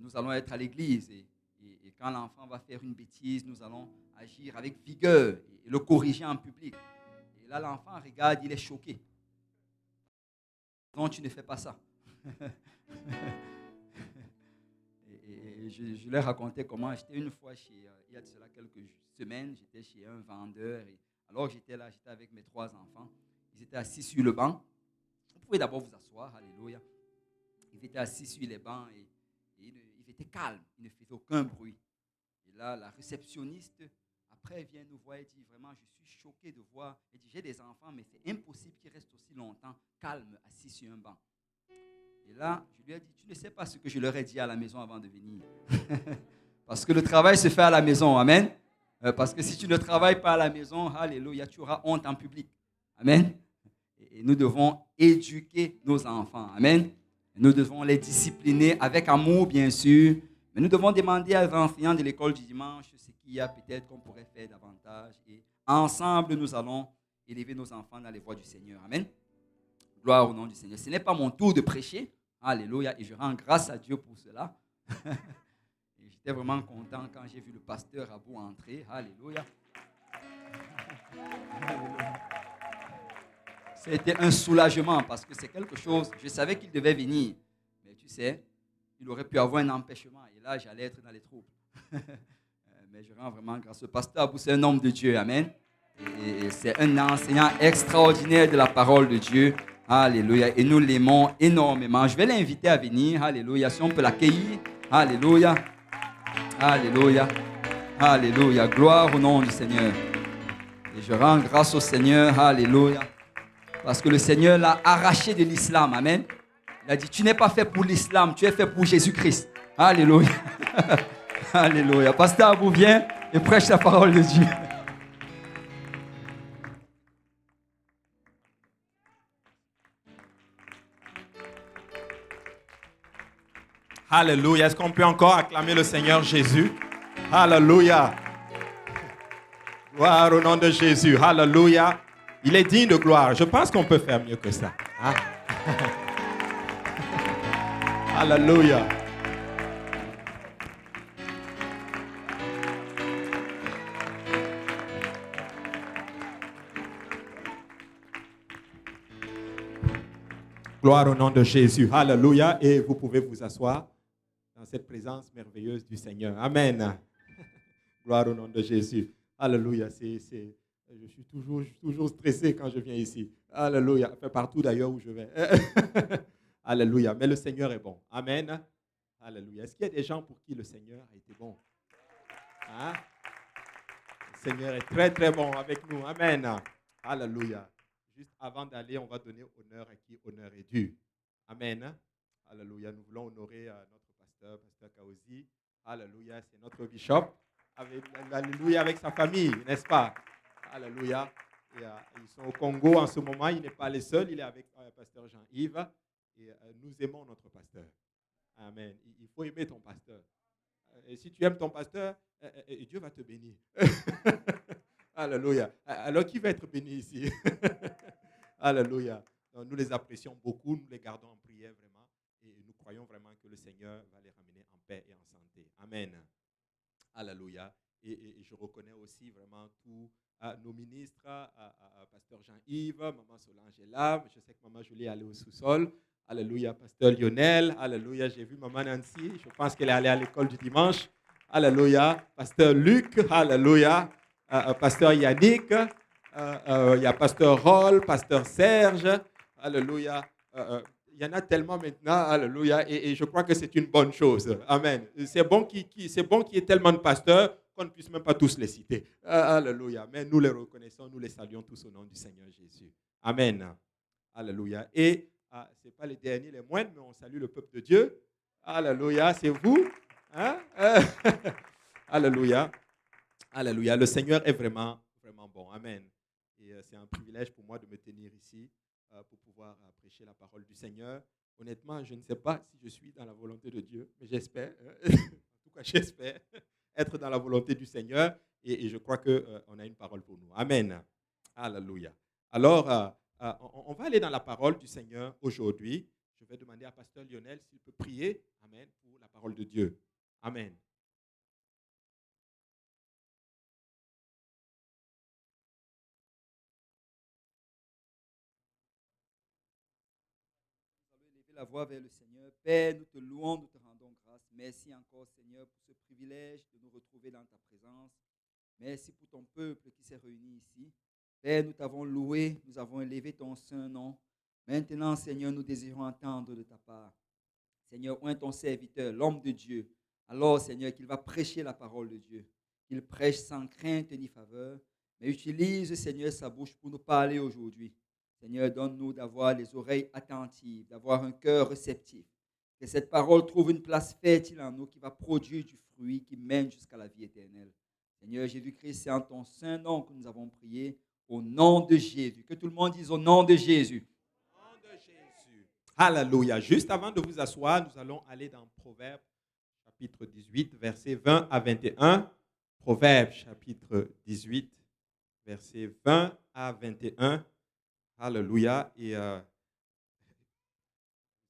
nous allons être à l'église et quand l'enfant va faire une bêtise, nous allons agir avec vigueur et le corriger en public. Et là, l'enfant regarde, il est choqué. Non, tu ne fais pas ça. Et je leur racontais comment j'étais une fois il y a de cela quelques semaines, j'étais chez un vendeur. Et alors j'étais là, j'étais avec mes 3 enfants. Ils étaient assis sur le banc. Vous pouvez d'abord vous asseoir, alléluia. Ils étaient assis sur les bancs et ils étaient calmes, ils ne faisaient aucun bruit. Et là, la réceptionniste, après, vient nous voir et dit, vraiment, je suis choqué de voir. Elle dit, j'ai des enfants, mais c'est impossible qu'ils restent aussi longtemps calmes, assis sur un banc. Et là, je lui ai dit, tu ne sais pas ce que je leur ai dit à la maison avant de venir. Parce que le travail se fait à la maison, amen. Parce que si tu ne travailles pas à la maison, alléluia, tu auras honte en public. Amen. Et nous devons éduquer nos enfants, amen. Nous devons les discipliner avec amour, bien sûr. Mais nous devons demander aux enseignants de l'école du dimanche ce qu'il y a peut-être qu'on pourrait faire davantage. Et ensemble, nous allons élever nos enfants dans les voies du Seigneur. Amen. Gloire au nom du Seigneur. Ce n'est pas mon tour de prêcher. Alléluia. Et je rends grâce à Dieu pour cela. Et j'étais vraiment content quand j'ai vu le pasteur Abou entrer. Alléluia. C'était un soulagement parce que c'est quelque chose, je savais qu'il devait venir. Mais tu sais, il aurait pu avoir un empêchement. Et là, j'allais être dans les troubles. Mais je rends vraiment grâce au pasteur Abou, c'est un homme de Dieu. Amen. Et c'est un enseignant extraordinaire de la parole de Dieu. Alléluia. Et nous l'aimons énormément. Je vais l'inviter à venir. Alléluia. Si on peut l'accueillir. Alléluia. Alléluia. Alléluia. Gloire au nom du Seigneur. Et je rends grâce au Seigneur. Alléluia. Parce que le Seigneur l'a arraché de l'islam. Amen. Il a dit, tu n'es pas fait pour l'islam, tu es fait pour Jésus-Christ. Alléluia. Alléluia. Pasteur Abou, viens et prêche la parole de Dieu. Alléluia. Est-ce qu'on peut encore acclamer le Seigneur Jésus? Alléluia. Gloire au nom de Jésus. Alléluia. Il est digne de gloire. Je pense qu'on peut faire mieux que ça. Hein? Alléluia. Gloire au nom de Jésus. Alléluia. Et vous pouvez vous asseoir dans cette présence merveilleuse du Seigneur. Amen. Gloire au nom de Jésus. Alléluia. Je suis toujours stressé quand je viens ici. Alléluia. Enfin, partout d'ailleurs où je vais. Alléluia. Mais le Seigneur est bon. Amen. Alléluia. Est-ce qu'il y a des gens pour qui le Seigneur a été bon? Hein? Le Seigneur est très, très bon avec nous. Amen. Alléluia. Juste avant d'aller, on va donner honneur à qui honneur est dû. Amen. Alléluia. Nous voulons honorer notre pasteur Kaozi. Alléluia. C'est notre bishop. Alléluia, avec sa famille, n'est-ce pas? Alléluia. Et, ils sont au Congo en ce moment. Il n'est pas le seul. Il est avec pasteur Jean-Yves. Et nous aimons notre pasteur. Amen. Il faut aimer ton pasteur. Et si tu aimes ton pasteur, Dieu va te bénir. Alléluia. Alors, qui va être béni ici? Alléluia. Donc, nous les apprécions beaucoup. Nous les gardons en prière vraiment. Et nous croyons vraiment que le Seigneur va les ramener en paix et en santé. Amen. Alléluia. Et je reconnais aussi vraiment tous nos ministres, pasteur Jean-Yves, maman Solange est là. Je sais que maman Julie est allée au sous-sol. Alléluia. Pasteur Lionel. Alléluia. J'ai vu maman Nancy. Je pense qu'elle est allée à l'école du dimanche. Alléluia. Pasteur Luc. Alléluia. Pasteur Yannick. Il y a pasteur Roll, pasteur Serge. Alléluia. Il y en a tellement maintenant, alléluia, et je crois que c'est une bonne chose. Amen. C'est bon qu'il y ait tellement de pasteurs qu'on ne puisse même pas tous les citer. Alléluia. Mais nous les reconnaissons, nous les saluons tous au nom du Seigneur Jésus. Amen. Alléluia. Et ce n'est pas les derniers, les moindres, mais on salue le peuple de Dieu. Alléluia. C'est vous. Hein? Alléluia. Alléluia. Le Seigneur est vraiment, vraiment bon. Amen. Et c'est un privilège pour moi de me tenir ici pour pouvoir prêcher la parole du Seigneur. Honnêtement, je ne sais pas si je suis dans la volonté de Dieu, mais j'espère, en tout cas j'espère être dans la volonté du Seigneur et je crois qu'on a une parole pour nous. Amen. Alléluia. Alors, on va aller dans la parole du Seigneur aujourd'hui. Je je vais demander à Pasteur Lionel s'il peut prier, amen, pour la parole de Dieu. Amen. Nous allons élever la voix vers le Seigneur. Père, nous te louons, nous te rendons grâce. Merci encore, Seigneur, pour ce privilège de nous retrouver dans ta présence. Merci pour ton peuple qui s'est réuni ici. Père, nous t'avons loué, nous avons élevé ton saint nom. Maintenant, Seigneur, nous désirons entendre de ta part. Seigneur, oint ton serviteur, l'homme de Dieu. Alors, Seigneur, qu'il va prêcher la parole de Dieu. Qu'il prêche sans crainte ni faveur, mais utilise, Seigneur, sa bouche pour nous parler aujourd'hui. Seigneur, donne-nous d'avoir les oreilles attentives, d'avoir un cœur réceptif. Que cette parole trouve une place fertile en nous qui va produire du fruit qui mène jusqu'à la vie éternelle. Seigneur Jésus-Christ, c'est en ton saint nom que nous avons prié, au nom de Jésus. Que tout le monde dise au nom de Jésus. Au nom de Jésus. Alléluia. Juste avant de vous asseoir, nous allons aller dans Proverbes chapitre 18, versets 20 à 21. Proverbes chapitre 18, versets 20 à 21. Alléluia. Et bien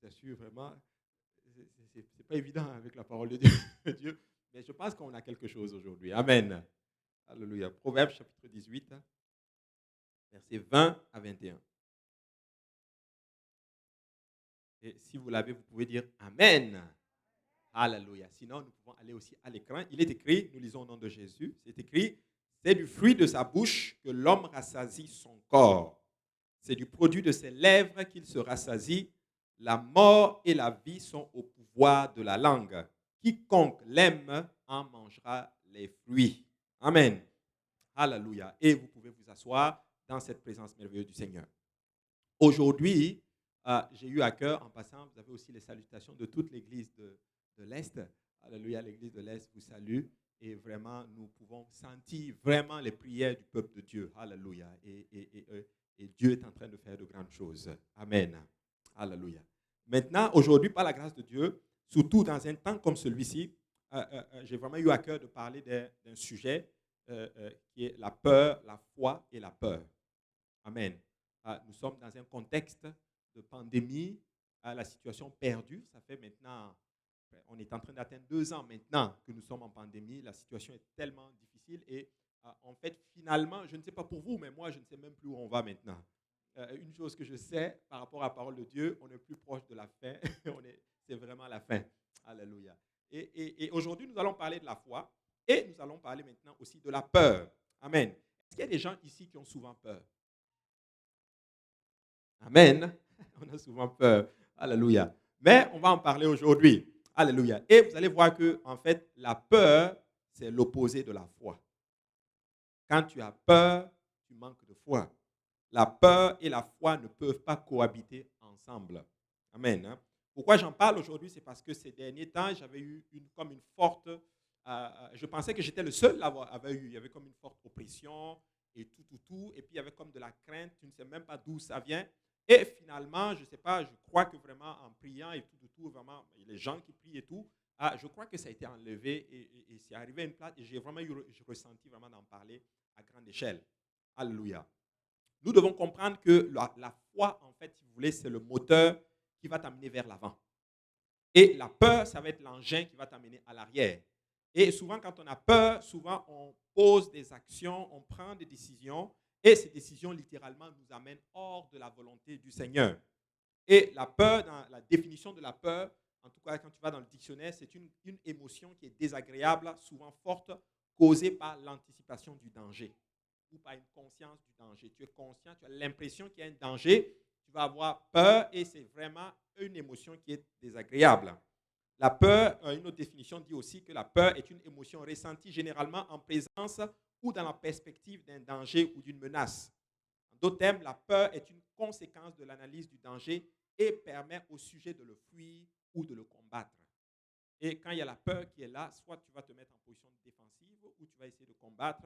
sûr, vraiment, c'est pas évident avec la parole de Dieu, mais je pense qu'on a quelque chose aujourd'hui. Amen. Alléluia. Proverbes chapitre 18, versets 20 à 21. Et si vous l'avez, vous pouvez dire Amen. Alléluia. Sinon, nous pouvons aller aussi à l'écran. Il est écrit, nous lisons au nom de Jésus, c'est écrit, c'est du fruit de sa bouche que l'homme rassasie son corps. C'est du produit de ses lèvres qu'il se rassasie. La mort et la vie sont au pouvoir de la langue. Quiconque l'aime en mangera les fruits. Amen. Alléluia. Et vous pouvez vous asseoir dans cette présence merveilleuse du Seigneur. Aujourd'hui, j'ai eu à cœur, en passant, vous avez aussi les salutations de toute l'église de l'Est. Alléluia, l'église de l'Est vous salue. Et vraiment, nous pouvons sentir vraiment les prières du peuple de Dieu. Alléluia. Et Dieu est en train de faire de grandes choses. Amen. Alléluia. Maintenant, aujourd'hui, par la grâce de Dieu, surtout dans un temps comme celui-ci, j'ai vraiment eu à cœur de parler d'un sujet qui est la peur, la foi et la peur. Amen. Nous sommes dans un contexte de pandémie, la situation perdue. Ça fait maintenant, on est en train d'atteindre 2 ans maintenant que nous sommes en pandémie. La situation est tellement difficile et en fait, finalement, je ne sais pas pour vous, mais moi, je ne sais même plus où on va maintenant. Une chose que je sais par rapport à la parole de Dieu, on est plus proche de la fin. C'est vraiment la fin. Alléluia. Et aujourd'hui, nous allons parler de la foi et nous allons parler maintenant aussi de la peur. Amen. Est-ce qu'il y a des gens ici qui ont souvent peur? Amen. On a souvent peur. Alléluia. Mais on va en parler aujourd'hui. Alléluia. Et vous allez voir que, en fait, la peur, c'est l'opposé de la foi. Quand tu as peur, tu manques de foi. La peur et la foi ne peuvent pas cohabiter ensemble. Amen. Pourquoi j'en parle aujourd'hui? C'est parce que ces derniers temps, j'avais eu comme une forte... je pensais que j'étais le seul à avoir eu. Il y avait comme une forte oppression et tout. Et puis, il y avait comme de la crainte. Tu ne sais même pas d'où ça vient. Et finalement, je ne sais pas, je crois que vraiment en priant et tout, vraiment, les gens qui prient et tout, je crois que ça a été enlevé et c'est arrivé à une place et j'ai ressenti vraiment d'en parler à grande échelle. Alléluia. Nous devons comprendre que la foi, en fait, si vous voulez, c'est le moteur qui va t'amener vers l'avant. Et la peur, ça va être l'engin qui va t'amener à l'arrière. Et souvent, quand on a peur, souvent, on pose des actions, on prend des décisions. Et ces décisions, littéralement, nous amènent hors de la volonté du Seigneur. Et la peur, dans la définition de la peur, en tout cas, quand tu vas dans le dictionnaire, c'est une émotion qui est désagréable, souvent forte, causée par l'anticipation du danger ou par une conscience du danger. Tu es conscient, tu as l'impression qu'il y a un danger, tu vas avoir peur et c'est vraiment une émotion qui est désagréable. La peur, une autre définition dit aussi que la peur est une émotion ressentie généralement en présence ou dans la perspective d'un danger ou d'une menace. En d'autres termes, la peur est une conséquence de l'analyse du danger et permet au sujet de le fuir ou de le combattre. Et quand il y a la peur qui est là, soit tu vas te mettre en position défensive ou tu vas essayer de combattre.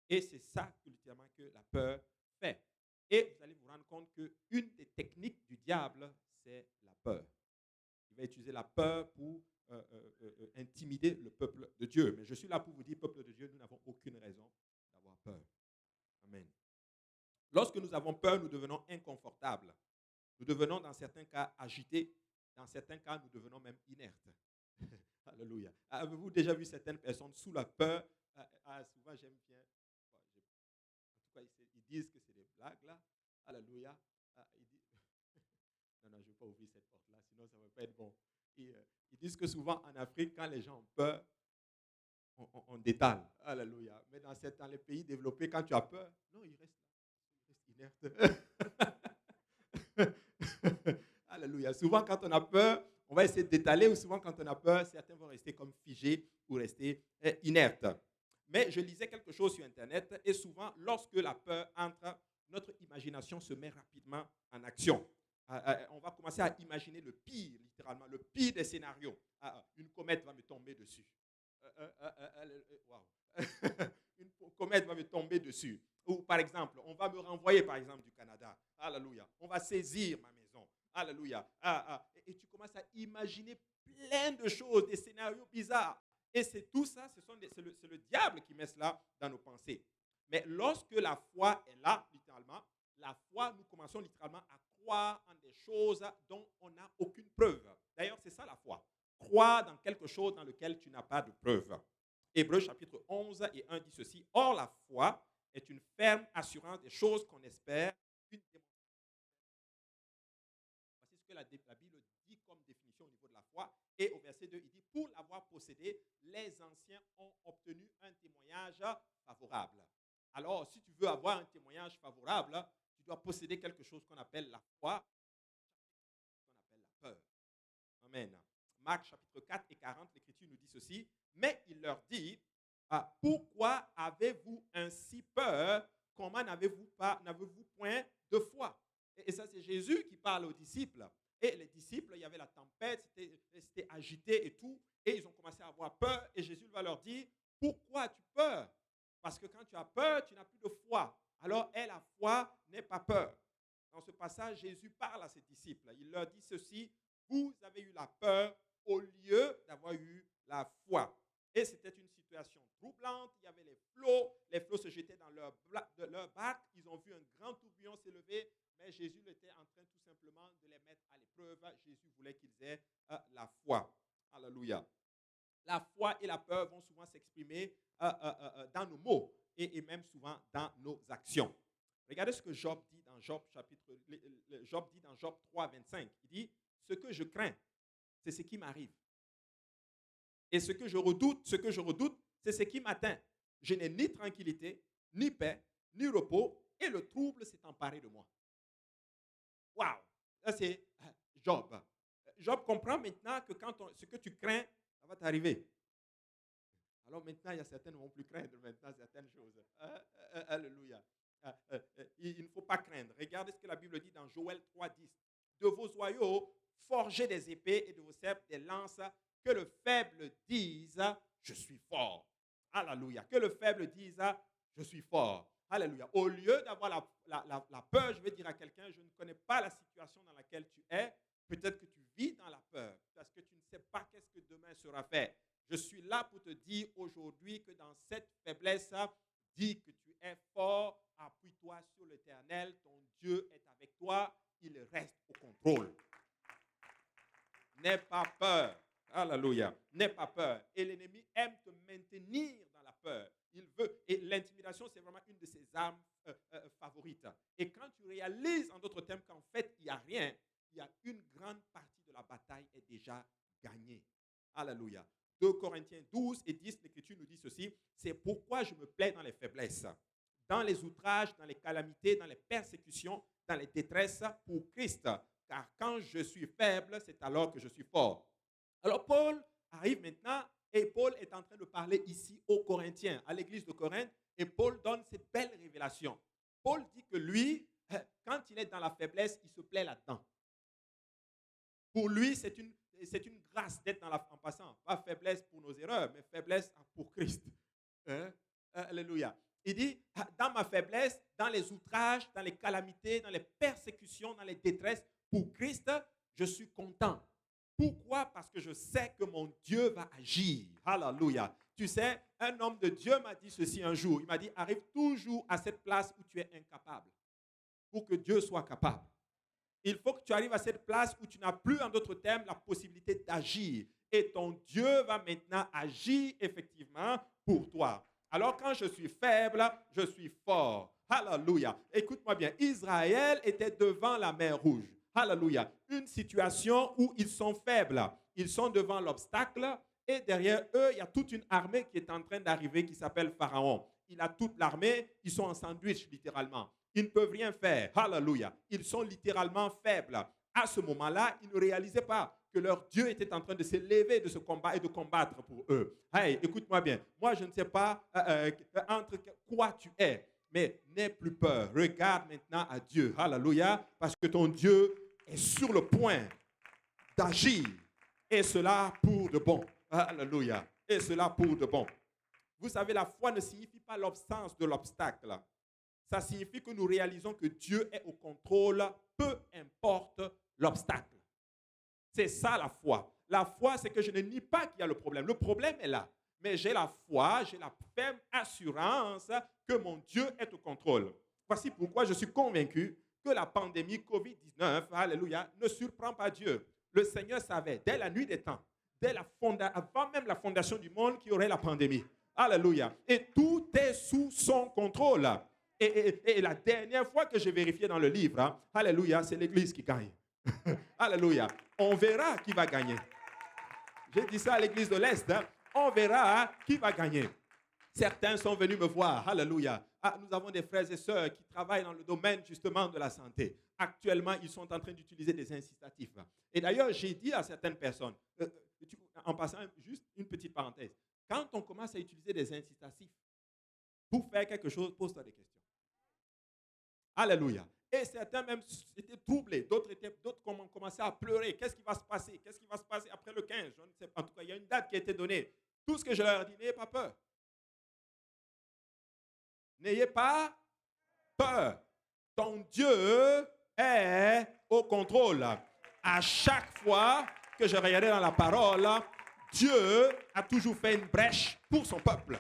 Et c'est ça, littéralement, que la peur fait. Et vous allez vous rendre compte qu'une des techniques du diable, c'est la peur. Il va utiliser la peur pour intimider le peuple de Dieu. Mais je suis là pour vous dire, peuple de Dieu, nous n'avons aucune raison d'avoir peur. Amen. Lorsque nous avons peur, nous devenons inconfortables. Nous devenons, dans certains cas, agités. Dans certains cas, nous devenons même inertes. Alléluia. Avez-vous déjà vu certaines personnes sous la peur? Souvent, j'aime bien. En tout cas, ils disent que c'est des blagues là. Alléluia. Non, non, je ne vais pas ouvrir cette porte-là, sinon ça ne va pas être bon. Ils disent que souvent en Afrique, quand les gens ont peur, on détale. Alléluia. Mais dans les pays développés, quand tu as peur, non, il reste là. Il reste inerte. Alléluia. Souvent, quand on a peur, on va essayer d'étaler, ou souvent, quand on a peur, certains vont rester comme figés ou rester inertes. Mais je lisais quelque chose sur Internet, et souvent, lorsque la peur entre, notre imagination se met rapidement en action. On va commencer à imaginer le pire, littéralement, le pire des scénarios. Une comète va me tomber dessus. Wow. Une comète va me tomber dessus. Ou par exemple, on va me renvoyer par exemple du Canada. Alléluia. On va saisir ma maison. Alléluia. Et tu commences à imaginer plein de choses, des scénarios bizarres. Et c'est tout ça, c'est le diable qui met cela dans nos pensées. Mais lorsque la foi est là, littéralement, la foi, nous commençons littéralement à croire en des choses dont on n'a aucune preuve. D'ailleurs, c'est ça la foi. Croire dans quelque chose dans lequel tu n'as pas de preuve. Hébreux chapitre 11 et 1 dit ceci. Or, la foi est une ferme assurance des choses qu'on espère. Voici ce que la Bible dit comme définition au niveau de la foi. Et au verset 2, il dit, pour l'avoir possédé, les anciens ont obtenu un témoignage favorable. Alors, si tu veux avoir un témoignage favorable, tu dois posséder quelque chose qu'on appelle la foi, qu'on appelle la peur. Amen. Marc chapitre 4 et 40, l'Écriture nous dit ceci. Mais il leur dit, pourquoi avez-vous ainsi peur? Comment n'avez-vous point de foi? Et ça, c'est Jésus qui parle aux disciples. Et les disciples, il y avait la tempête, c'était agité et tout. Et ils ont commencé à avoir peur. Et Jésus va leur dire, pourquoi as-tu peur? Parce que quand tu as peur, tu n'as plus de foi. Alors, la foi n'est pas peur. Dans ce passage, Jésus parle à ses disciples. Il leur dit ceci, vous avez eu la peur au lieu d'avoir eu la foi. Et c'était une situation troublante. Il y avait les flots se jetaient dans leur barque. Ils ont vu un grand tourbillon s'élever, mais Jésus était en train tout simplement de les mettre à l'épreuve. Jésus voulait qu'ils aient la foi. Alléluia. La foi et la peur vont souvent s'exprimer dans nos mots et même souvent dans nos actions. Regardez ce que Job dit dans Job 3, 25. Il dit, ce que je crains, c'est ce qui m'arrive. Et ce que je redoute, c'est ce qui m'atteint. Je n'ai ni tranquillité, ni paix, ni repos, et le trouble s'est emparé de moi. Waouh! Ça, c'est Job. Job comprend maintenant que ce que tu crains, ça va t'arriver. Alors maintenant, il y a certains qui ne vont plus craindre maintenant certaines choses. Alléluia. Il ne faut pas craindre. Regardez ce que la Bible dit dans Joël 3, 10. De vos joyaux, forgez des épées et de vos sceptres des lances, que le faible dise, je suis fort. Alléluia. Que le faible dise, je suis fort. Alléluia. Au lieu d'avoir la peur, je vais dire à quelqu'un, je ne connais pas la situation dans laquelle tu es. Peut-être que tu vis dans la peur parce que tu ne sais pas qu'est-ce que demain sera fait. Je suis là pour te dire aujourd'hui que dans cette faiblesse, dis que tu es fort, appuie-toi sur l'Éternel, ton Dieu est avec toi, il reste au contrôle. N'aie pas peur. Alléluia. N'aie pas peur. Et l'ennemi aime te maintenir dans la peur. Il veut. Et l'intimidation, c'est vraiment une de ses armes favorites. Et quand tu réalises, en d'autres termes, qu'en fait, il n'y a rien, il y a une grande partie de la bataille est déjà gagnée. Alléluia. 2 Corinthiens 12 et 10, l'Écriture nous dit ceci. C'est pourquoi je me plais dans les faiblesses, dans les outrages, dans les calamités, dans les persécutions, dans les détresses pour Christ. Car quand je suis faible, c'est alors que je suis fort. Alors Paul arrive maintenant et Paul est en train de parler ici aux Corinthiens, à l'église de Corinthe, et Paul donne cette belle révélation. Paul dit que lui, quand il est dans la faiblesse, il se plaît là-dedans. Pour lui, c'est une grâce d'être en passant. Pas faiblesse pour nos erreurs, mais faiblesse pour Christ. Alléluia. Il dit, dans ma faiblesse, dans les outrages, dans les calamités, dans les persécutions, dans les détresses, pour Christ, je suis content. Pourquoi? Parce que je sais que mon Dieu va agir. Alléluia. Tu sais, un homme de Dieu m'a dit ceci un jour. Il m'a dit, arrive toujours à cette place où tu es incapable pour que Dieu soit capable. Il faut que tu arrives à cette place où tu n'as plus, en d'autres termes, la possibilité d'agir. Et ton Dieu va maintenant agir effectivement pour toi. Alors quand je suis faible, je suis fort. Alléluia. Écoute-moi bien. Israël était devant la mer Rouge. Alléluia. Une situation où ils sont faibles. Ils sont devant l'obstacle et derrière eux, il y a toute une armée qui est en train d'arriver qui s'appelle Pharaon. Il a toute l'armée. Ils sont en sandwich littéralement. Ils ne peuvent rien faire. Alléluia. Ils sont littéralement faibles. À ce moment-là, ils ne réalisaient pas que leur Dieu était en train de s'élever de ce combat et de combattre pour eux. Hey, écoute-moi bien. Moi, je ne sais pas entre quoi tu es, mais n'aie plus peur. Regarde maintenant à Dieu. Alléluia. Parce que ton Dieu est sur le point d'agir. Et cela pour de bon. Alléluia. Et cela pour de bon. Vous savez, la foi ne signifie pas l'absence de l'obstacle. Ça signifie que nous réalisons que Dieu est au contrôle, peu importe l'obstacle. C'est ça la foi. La foi, c'est que je ne nie pas qu'il y a le problème. Le problème est là. Mais j'ai la foi, j'ai la ferme assurance que mon Dieu est au contrôle. Voici pourquoi je suis convaincu que la pandémie COVID-19, alléluia, ne surprend pas Dieu. Le Seigneur savait, dès la nuit des temps, avant même la fondation du monde, qu'il y aurait la pandémie. Alléluia. Et tout est sous son contrôle. Et la dernière fois que j'ai vérifié dans le livre, alléluia, c'est l'Église qui gagne. Alléluia. On verra qui va gagner. J'ai dit ça à l'Église de l'Est. On verra qui va gagner. Certains sont venus me voir. Alléluia. Nous avons des frères et sœurs qui travaillent dans le domaine justement de la santé. Actuellement, ils sont en train d'utiliser des incitatifs. Et d'ailleurs, j'ai dit à certaines personnes, en passant juste une petite parenthèse, quand on commence à utiliser des incitatifs pour faire quelque chose, pose-toi des questions. Alléluia. Et certains même étaient troublés. D'autres ont commencé à pleurer. Qu'est-ce qui va se passer? Qu'est-ce qui va se passer après le 15? Je ne sais pas. En tout cas, il y a une date qui a été donnée. Tout ce que je leur ai dit, n'ayez pas peur. N'ayez pas peur. Ton Dieu est au contrôle. À chaque fois que je regardais dans la parole, Dieu a toujours fait une brèche pour son peuple.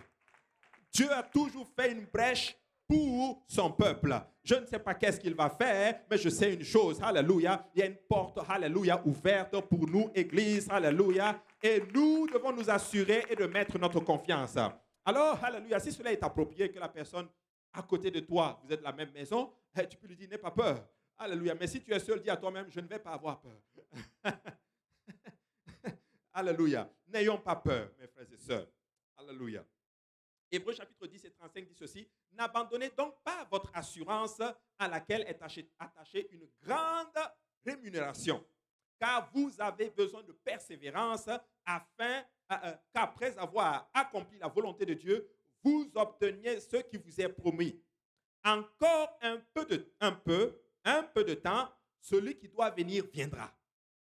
Dieu a toujours fait une brèche pour son peuple. Je ne sais pas qu'est-ce qu'il va faire, mais je sais une chose, alléluia, il y a une porte, alléluia, ouverte pour nous, Église, alléluia, et nous devons nous assurer et de mettre notre confiance. Alors, alléluia, si cela est approprié que la personne à côté de toi, vous êtes de la même maison, tu peux lui dire, n'aie pas peur, alléluia, mais si tu es seul, dis à toi-même, je ne vais pas avoir peur. Alléluia, n'ayons pas peur, mes frères et sœurs, alléluia. Hébreux chapitre 10 et 35 dit ceci, n'abandonnez donc pas votre assurance à laquelle est attachée une grande rémunération, car vous avez besoin de persévérance afin qu'après avoir accompli la volonté de Dieu, vous obteniez ce qui vous est promis. Encore un peu de temps, celui qui doit venir viendra,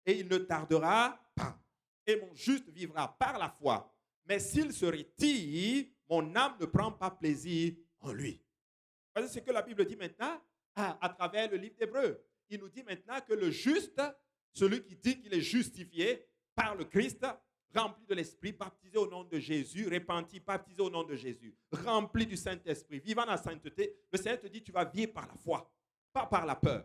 et il ne tardera pas. Et mon juste vivra par la foi. Mais s'il se retire, mon âme ne prend pas plaisir en lui. Voici ce que la Bible dit maintenant à travers le livre d'Hébreux. Il nous dit maintenant que le juste, celui qui dit qu'il est justifié par le Christ, rempli de l'Esprit, baptisé au nom de Jésus, repenti, baptisé au nom de Jésus, rempli du Saint-Esprit, vivant dans la sainteté, le Seigneur te dit tu vas vivre par la foi, pas par la peur.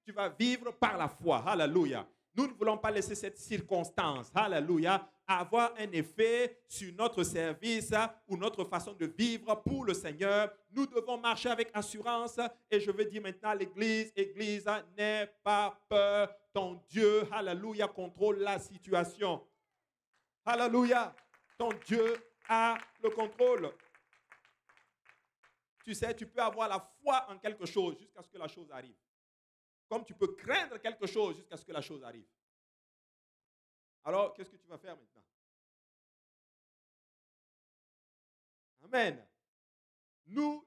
Tu vas vivre par la foi. Alléluia. Nous ne voulons pas laisser cette circonstance, alléluia, avoir un effet sur notre service ou notre façon de vivre pour le Seigneur. Nous devons marcher avec assurance. Et je veux dire maintenant à l'Église, Église, n'aie pas peur. Ton Dieu, alléluia, contrôle la situation. Alléluia, ton Dieu a le contrôle. Tu sais, tu peux avoir la foi en quelque chose jusqu'à ce que la chose arrive. Comme tu peux craindre quelque chose jusqu'à ce que la chose arrive. Alors, qu'est-ce que tu vas faire maintenant? Amen. Nous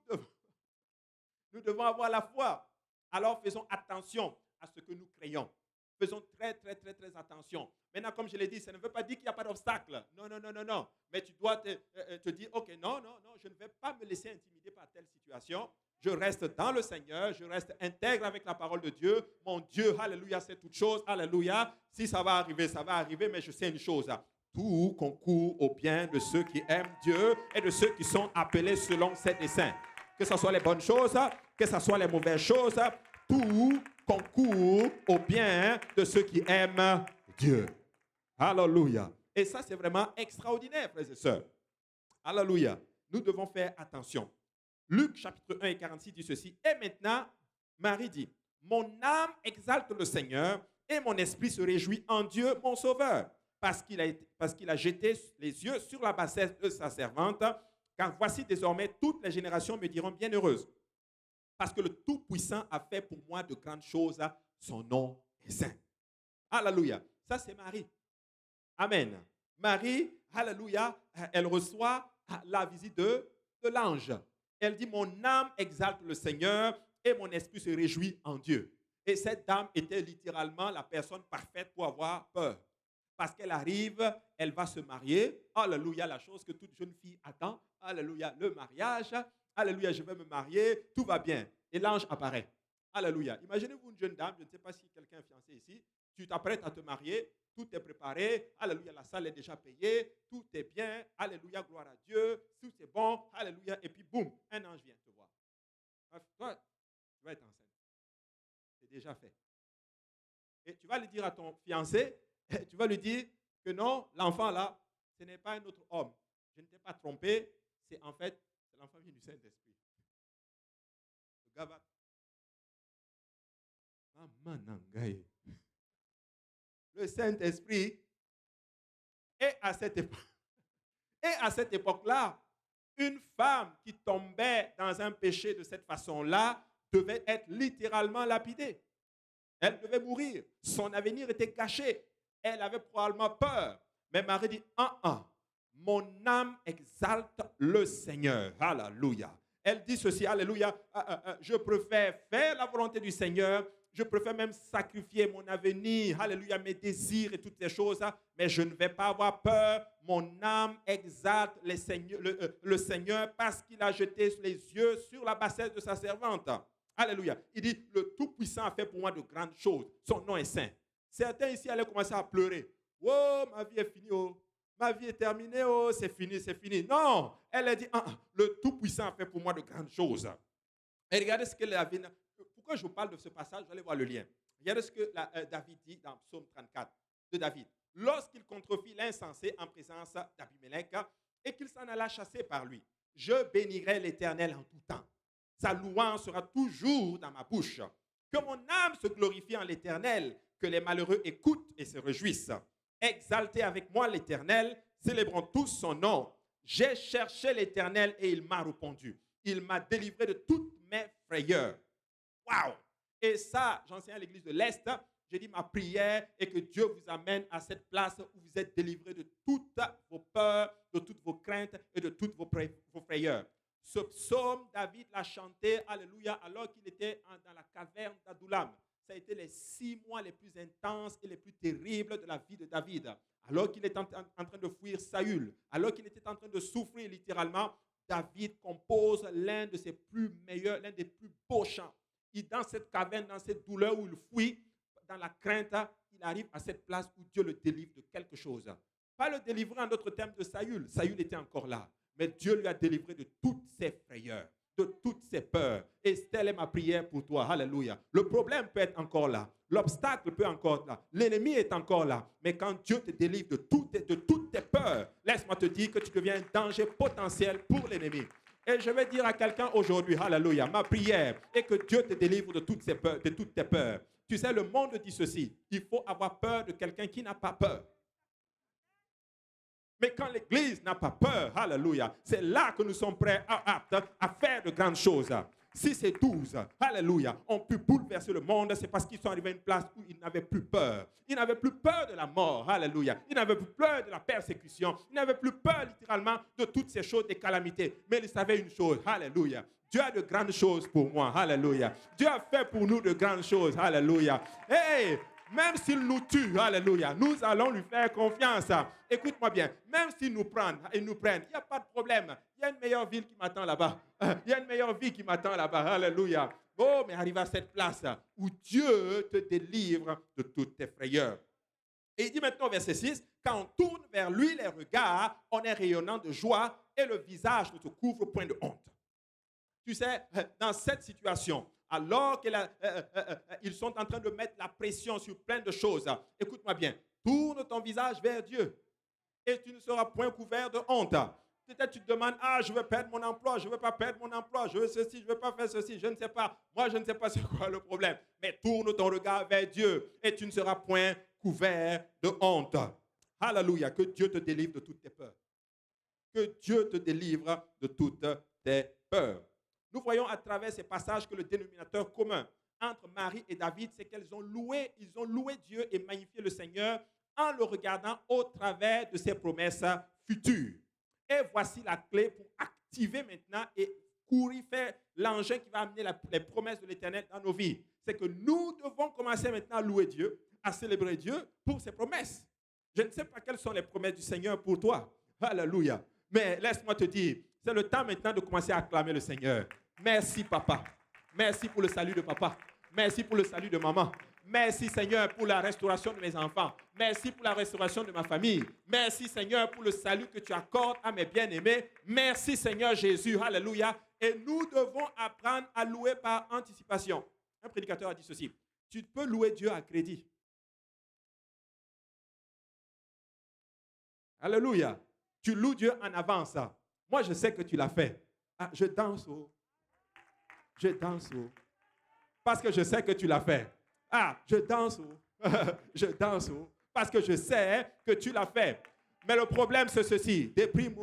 devons avoir la foi. Alors, faisons attention à ce que nous craignons. Faisons très, très, très, très attention. Maintenant, comme je l'ai dit, ça ne veut pas dire qu'il n'y a pas d'obstacle. Non, non, non, non, non. Mais tu dois te dire, OK, non, non, non, je ne vais pas me laisser intimider par telle situation. Je reste dans le Seigneur, je reste intègre avec la parole de Dieu. Mon Dieu, alléluia, c'est toute chose, alléluia. Si ça va arriver, mais je sais une chose. Tout concourt au bien de ceux qui aiment Dieu et de ceux qui sont appelés selon ses desseins. Que ce soit les bonnes choses, que ce soit les mauvaises choses, tout concourt au bien de ceux qui aiment Dieu. Alléluia. Et ça, c'est vraiment extraordinaire, frères et sœurs. Alléluia. Nous devons faire attention. Luc chapitre 1 et 46 dit ceci. Et maintenant, Marie dit, mon âme exalte le Seigneur et mon esprit se réjouit en Dieu, mon Sauveur, parce qu'il a jeté les yeux sur la bassesse de sa servante, car voici désormais toutes les générations me diront bienheureuse, parce que le Tout-Puissant a fait pour moi de grandes choses, son nom est saint. Alléluia. Ça, c'est Marie. Amen. Marie, alléluia, elle reçoit la visite de l'ange. Elle dit, mon âme exalte le Seigneur et mon esprit se réjouit en Dieu. Et cette dame était littéralement la personne parfaite pour avoir peur. Parce qu'elle arrive, elle va se marier. Alléluia, la chose que toute jeune fille attend. Alléluia, le mariage. Alléluia, je vais me marier, tout va bien. Et l'ange apparaît. Alléluia. Imaginez-vous une jeune dame, je ne sais pas si quelqu'un est fiancé ici, tu t'apprêtes à te marier, tout est préparé, alléluia, la salle est déjà payée, tout est bien, alléluia, gloire à Dieu, tout est bon, alléluia, et puis boum, un ange vient te voir. Toi, tu vas être enceinte. C'est déjà fait. Et tu vas lui dire à ton fiancé, tu vas lui dire que non, l'enfant là, ce n'est pas un autre homme. Je ne t'ai pas trompé, c'est en fait, l'enfant vient du Saint-Esprit. Le gars va. Le Saint-Esprit. Et à cette époque-là, une femme qui tombait dans un péché de cette façon-là devait être littéralement lapidée. Elle devait mourir. Son avenir était caché. Elle avait probablement peur. Mais Marie dit, mon âme exalte le Seigneur. Alléluia. Elle dit ceci, alléluia, je préfère faire la volonté du Seigneur. Je préfère même sacrifier mon avenir, alléluia, mes désirs et toutes ces choses, mais je ne vais pas avoir peur. Mon âme exalte le Seigneur parce qu'il a jeté les yeux sur la bassesse de sa servante. Alléluia. Il dit, le Tout-Puissant a fait pour moi de grandes choses. Son nom est saint. Certains ici allaient commencer à pleurer. Oh, ma vie est finie, oh. Ma vie est terminée, oh, c'est fini, c'est fini. Non, elle a dit, le Tout-Puissant a fait pour moi de grandes choses. Et regardez ce qu'elle avait. Pourquoi je vous parle de ce passage? Vous allez voir le lien. Regardez ce que David dit dans Psaume 34 de David. Lorsqu'il contrefit l'insensé en présence d'Abimelech et qu'il s'en alla chasser par lui, je bénirai l'Éternel en tout temps. Sa louange sera toujours dans ma bouche. Que mon âme se glorifie en l'Éternel, que les malheureux écoutent et se réjouissent. Exaltez avec moi l'Éternel, célébrons tous son nom. J'ai cherché l'Éternel et il m'a répondu. Il m'a délivré de toutes mes frayeurs. Waouh! Et ça, j'enseigne à l'église de l'Est. J'ai dit ma prière est que Dieu vous amène à cette place où vous êtes délivrés de toutes vos peurs, de toutes vos craintes et de toutes vos frayeurs. Ce psaume, David l'a chanté, alléluia, alors qu'il était dans la caverne d'Adullam. Ça a été les 6 mois les plus intenses et les plus terribles de la vie de David. Alors qu'il était en train de fuir Saül, alors qu'il était en train de souffrir littéralement, David compose l'un de ses plus meilleurs, l'un des plus beaux chants. Et dans cette caverne, dans cette douleur où il fuit, dans la crainte, il arrive à cette place où Dieu le délivre de quelque chose. Pas le délivrer en d'autres termes de Saül. Saül était encore là. Mais Dieu lui a délivré de toutes ses frayeurs, de toutes ses peurs. Et telle est ma prière pour toi. Alléluia. Le problème peut être encore là. L'obstacle peut encore être là. L'ennemi est encore là. Mais quand Dieu te délivre de toutes tes peurs, laisse-moi te dire que tu deviens un danger potentiel pour l'ennemi. Et je vais dire à quelqu'un aujourd'hui, alléluia, ma prière est que Dieu te délivre de toutes ces peurs, de toutes tes peurs. Tu sais, le monde dit ceci, il faut avoir peur de quelqu'un qui n'a pas peur. Mais quand l'Église n'a pas peur, alléluia, c'est là que nous sommes prêts à faire de grandes choses. Si ces 12, alléluia, ont pu bouleverser le monde, c'est parce qu'ils sont arrivés à une place où ils n'avaient plus peur. Ils n'avaient plus peur de la mort, alléluia. Ils n'avaient plus peur de la persécution. Ils n'avaient plus peur, littéralement, de toutes ces choses, des calamités. Mais ils savaient une chose, alléluia. Dieu a de grandes choses pour moi, alléluia. Dieu a fait pour nous de grandes choses, alléluia. Hey! Même s'il nous tue, alléluia, nous allons lui faire confiance. Écoute-moi bien, même s'ils nous prennent, il n'y a pas de problème. Il y a une meilleure ville qui m'attend là-bas. Il y a une meilleure vie qui m'attend là-bas, alléluia. Oh, mais arrive à cette place où Dieu te délivre de toutes tes frayeurs. Et il dit maintenant au verset 6, quand on tourne vers lui les regards, on est rayonnant de joie et le visage ne te couvre point de honte. Tu sais, dans cette situation, alors qu'ils sont en train de mettre la pression sur plein de choses. Écoute-moi bien, tourne ton visage vers Dieu et tu ne seras point couvert de honte. Peut-être tu te demandes, je veux perdre mon emploi, je ne veux pas perdre mon emploi, je veux ceci, je ne veux pas faire ceci, je ne sais pas. Moi, je ne sais pas c'est quoi le problème. Mais tourne ton regard vers Dieu et tu ne seras point couvert de honte. Alléluia, que Dieu te délivre de toutes tes peurs. Que Dieu te délivre de toutes tes peurs. Nous voyons à travers ces passages que le dénominateur commun entre Marie et David, c'est qu'ils ont loué Dieu et magnifié le Seigneur en le regardant au travers de ses promesses futures. Et voici la clé pour activer maintenant et courir faire l'engin qui va amener les promesses de l'Éternel dans nos vies. C'est que nous devons commencer maintenant à louer Dieu, à célébrer Dieu pour ses promesses. Je ne sais pas quelles sont les promesses du Seigneur pour toi. Alléluia. Mais laisse-moi te dire, c'est le temps maintenant de commencer à acclamer le Seigneur. Merci, papa. Merci pour le salut de papa. Merci pour le salut de maman. Merci, Seigneur, pour la restauration de mes enfants. Merci pour la restauration de ma famille. Merci, Seigneur, pour le salut que tu accordes à mes bien-aimés. Merci, Seigneur Jésus. Alléluia. Et nous devons apprendre à louer par anticipation. Un prédicateur a dit ceci. Tu peux louer Dieu à crédit. Alléluia. Tu loues Dieu en avance. Moi, je sais que tu l'as fait. Je danse. Je danse. Parce que je sais que tu l'as fait. Je danse. Je danse. Parce que je sais que tu l'as fait. Mais le problème, c'est ceci. Déprime.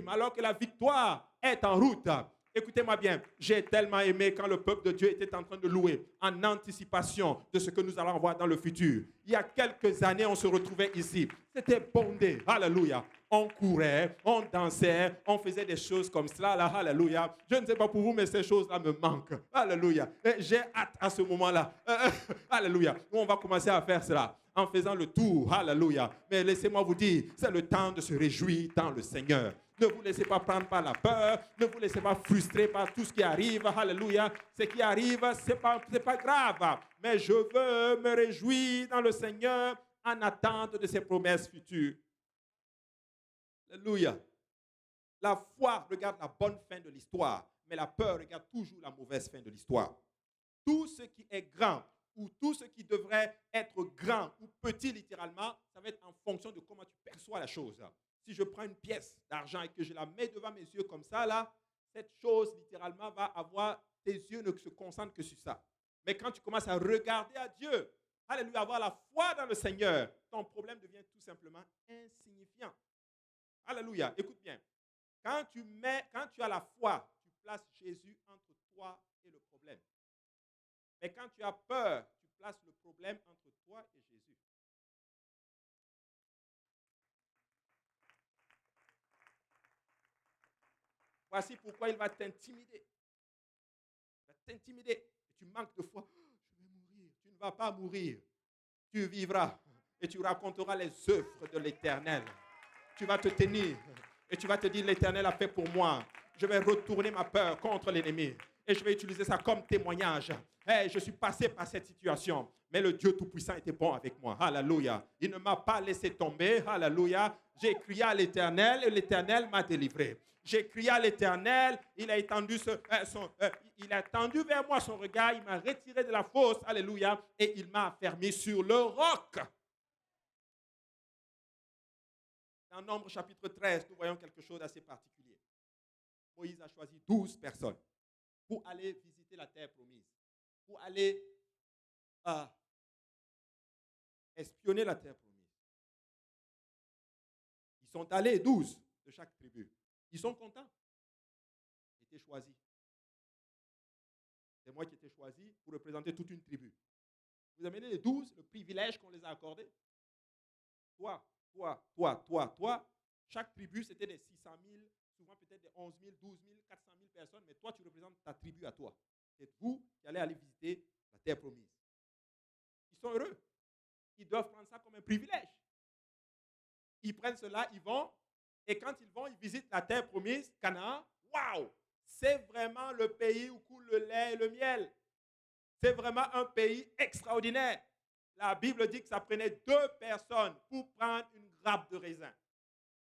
Alors que la victoire est en route. Écoutez-moi bien, j'ai tellement aimé quand le peuple de Dieu était en train de louer en anticipation de ce que nous allons voir dans le futur. Il y a quelques années, on se retrouvait ici. C'était bondé. Alléluia. On courait, on dansait, on faisait des choses comme cela. Là, alléluia. Je ne sais pas pour vous, mais ces choses-là me manquent. Alléluia. Et j'ai hâte à ce moment-là. Alléluia. On va commencer à faire cela en faisant le tour. Alléluia. Mais laissez-moi vous dire, c'est le temps de se réjouir dans le Seigneur. Ne vous laissez pas prendre par la peur. Ne vous laissez pas frustrer par tout ce qui arrive. Alléluia. Ce qui arrive, ce n'est pas grave. Mais je veux me réjouir dans le Seigneur en attente de ses promesses futures. Alléluia. La foi regarde la bonne fin de l'histoire, mais la peur regarde toujours la mauvaise fin de l'histoire. Tout ce qui est grand ou tout ce qui devrait être grand ou petit littéralement, ça va être en fonction de comment tu perçois la chose. Si je prends une pièce d'argent et que je la mets devant mes yeux comme ça, là, cette chose littéralement va avoir, tes yeux ne se concentrent que sur ça. Mais quand tu commences à regarder à Dieu, alléluia, avoir la foi dans le Seigneur, ton problème devient tout simplement insignifiant. Alléluia, écoute bien. Quand tu as la foi, tu places Jésus entre toi et le problème. Mais quand tu as peur, tu places le problème entre toi et Jésus. Voici pourquoi il va t'intimider. Il va t'intimider. Et tu manques de foi. Je vais mourir. Tu ne vas pas mourir. Tu vivras et tu raconteras les œuvres de l'Éternel. Tu vas te tenir et tu vas te dire, l'Éternel a fait pour moi. Je vais retourner ma peur contre l'ennemi. Et je vais utiliser ça comme témoignage. Hey, je suis passé par cette situation. Mais le Dieu Tout-Puissant était bon avec moi. Alléluia. Il ne m'a pas laissé tomber. Alléluia. J'ai crié à l'Éternel et l'Éternel m'a délivré. J'ai crié à l'Éternel. Il a tendu vers moi son regard. Il m'a retiré de la fosse. Alléluia. Et il m'a affermi sur le roc. Dans Nombre chapitre 13, nous voyons quelque chose d'assez particulier. Moïse a choisi 12 personnes pour aller visiter la terre promise, pour aller espionner la terre promise. Ils sont allés 12 de chaque tribu. Ils sont contents. Ils étaient choisis. C'est moi qui ai été choisi pour représenter toute une tribu. Vous amenez les 12, le privilège qu'on les a accordé. Toi. Chaque tribu, c'était des 600 000, souvent peut-être des 11 000, 12 000, 400 000 personnes, mais toi, tu représentes ta tribu à toi. C'est vous qui allez visiter la terre promise. Ils sont heureux. Ils doivent prendre ça comme un privilège. Ils prennent cela, ils vont, et quand ils vont, ils visitent la terre promise, Canaan. Waouh! C'est vraiment le pays où coule le lait et le miel. C'est vraiment un pays extraordinaire. La Bible dit que ça prenait 2 personnes pour prendre une grappe de raisin.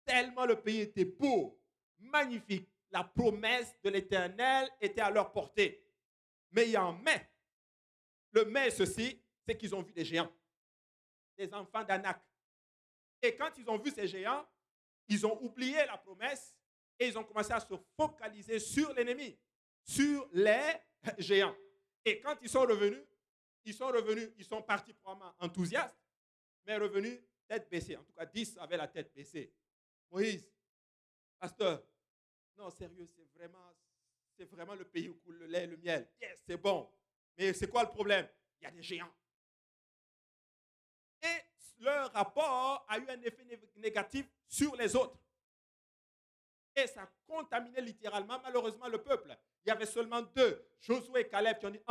Tellement le pays était beau, magnifique. La promesse de l'Éternel était à leur portée. Mais il y a un mais. Le mais, ceci, c'est qu'ils ont vu des géants, des enfants d'Anak. Et quand ils ont vu ces géants, ils ont oublié la promesse et ils ont commencé à se focaliser sur l'ennemi, sur les géants. Et quand ils sont revenus, ils sont partis probablement enthousiastes, mais revenus tête baissée. En tout cas, 10 avaient la tête baissée. Moïse, pasteur, non, sérieux, c'est vraiment le pays où coule le lait et le miel. Yes, c'est bon. Mais c'est quoi le problème? Il y a des géants. Et leur rapport a eu un effet négatif sur les autres. Et ça a contaminé littéralement, malheureusement, le peuple. Il y avait seulement 2, Josué et Caleb, qui ont dit,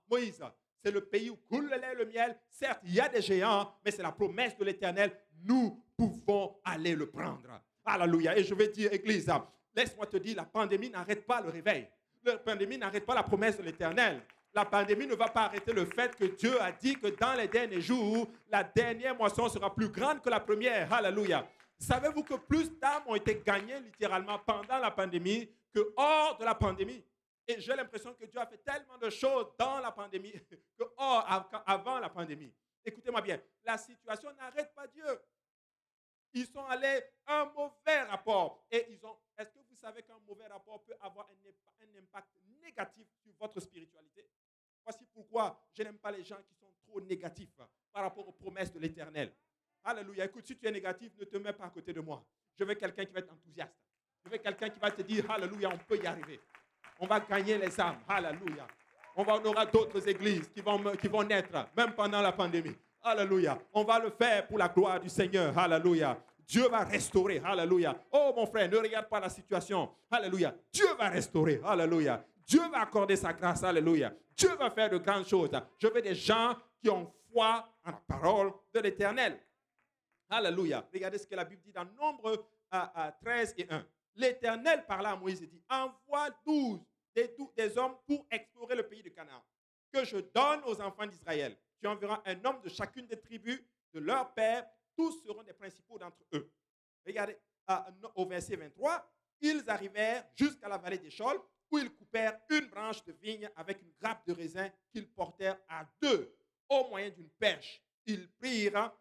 Moïse, c'est le pays où coule le lait et le miel. Certes, il y a des géants, mais c'est la promesse de l'Éternel. Nous pouvons aller le prendre. Alléluia. Et je vais dire, Église, laisse-moi te dire, la pandémie n'arrête pas le réveil. La pandémie n'arrête pas la promesse de l'Éternel. La pandémie ne va pas arrêter le fait que Dieu a dit que dans les derniers jours, la dernière moisson sera plus grande que la première. Alléluia. Savez-vous que plus d'âmes ont été gagnées littéralement pendant la pandémie que hors de la pandémie? Et j'ai l'impression que Dieu a fait tellement de choses dans la pandémie que avant la pandémie. Écoutez-moi bien, la situation n'arrête pas Dieu. Ils sont allés un mauvais rapport. Est-ce que vous savez qu'un mauvais rapport peut avoir un impact négatif sur votre spiritualité? Voici pourquoi je n'aime pas les gens qui sont trop négatifs par rapport aux promesses de l'Éternel. Alléluia. Écoute, si tu es négatif, ne te mets pas à côté de moi. Je veux quelqu'un qui va être enthousiaste. Je veux quelqu'un qui va te dire, Alléluia, on peut y arriver. On va gagner les âmes. Alléluia. On aura d'autres églises qui vont naître, même pendant la pandémie. Alléluia. On va le faire pour la gloire du Seigneur. Alléluia. Dieu va restaurer. Alléluia. Oh, mon frère, ne regarde pas la situation. Alléluia. Dieu va restaurer. Alléluia. Dieu va accorder sa grâce. Alléluia. Dieu va faire de grandes choses. Je veux des gens qui ont foi en la parole de l'Éternel. Alléluia. Regardez ce que la Bible dit dans Nombre 13 et 1. L'Éternel parla à Moïse et dit, envoie 12 des hommes pour explorer le pays de Canaan, que je donne aux enfants d'Israël. Tu enverras un homme de chacune des tribus de leur père. Tous seront des principaux d'entre eux. Regardez au verset 23. Ils arrivèrent jusqu'à la vallée d'Échol, où ils coupèrent une branche de vigne avec une grappe de raisin qu'ils portèrent à 2 au moyen d'une perche. Ils prirent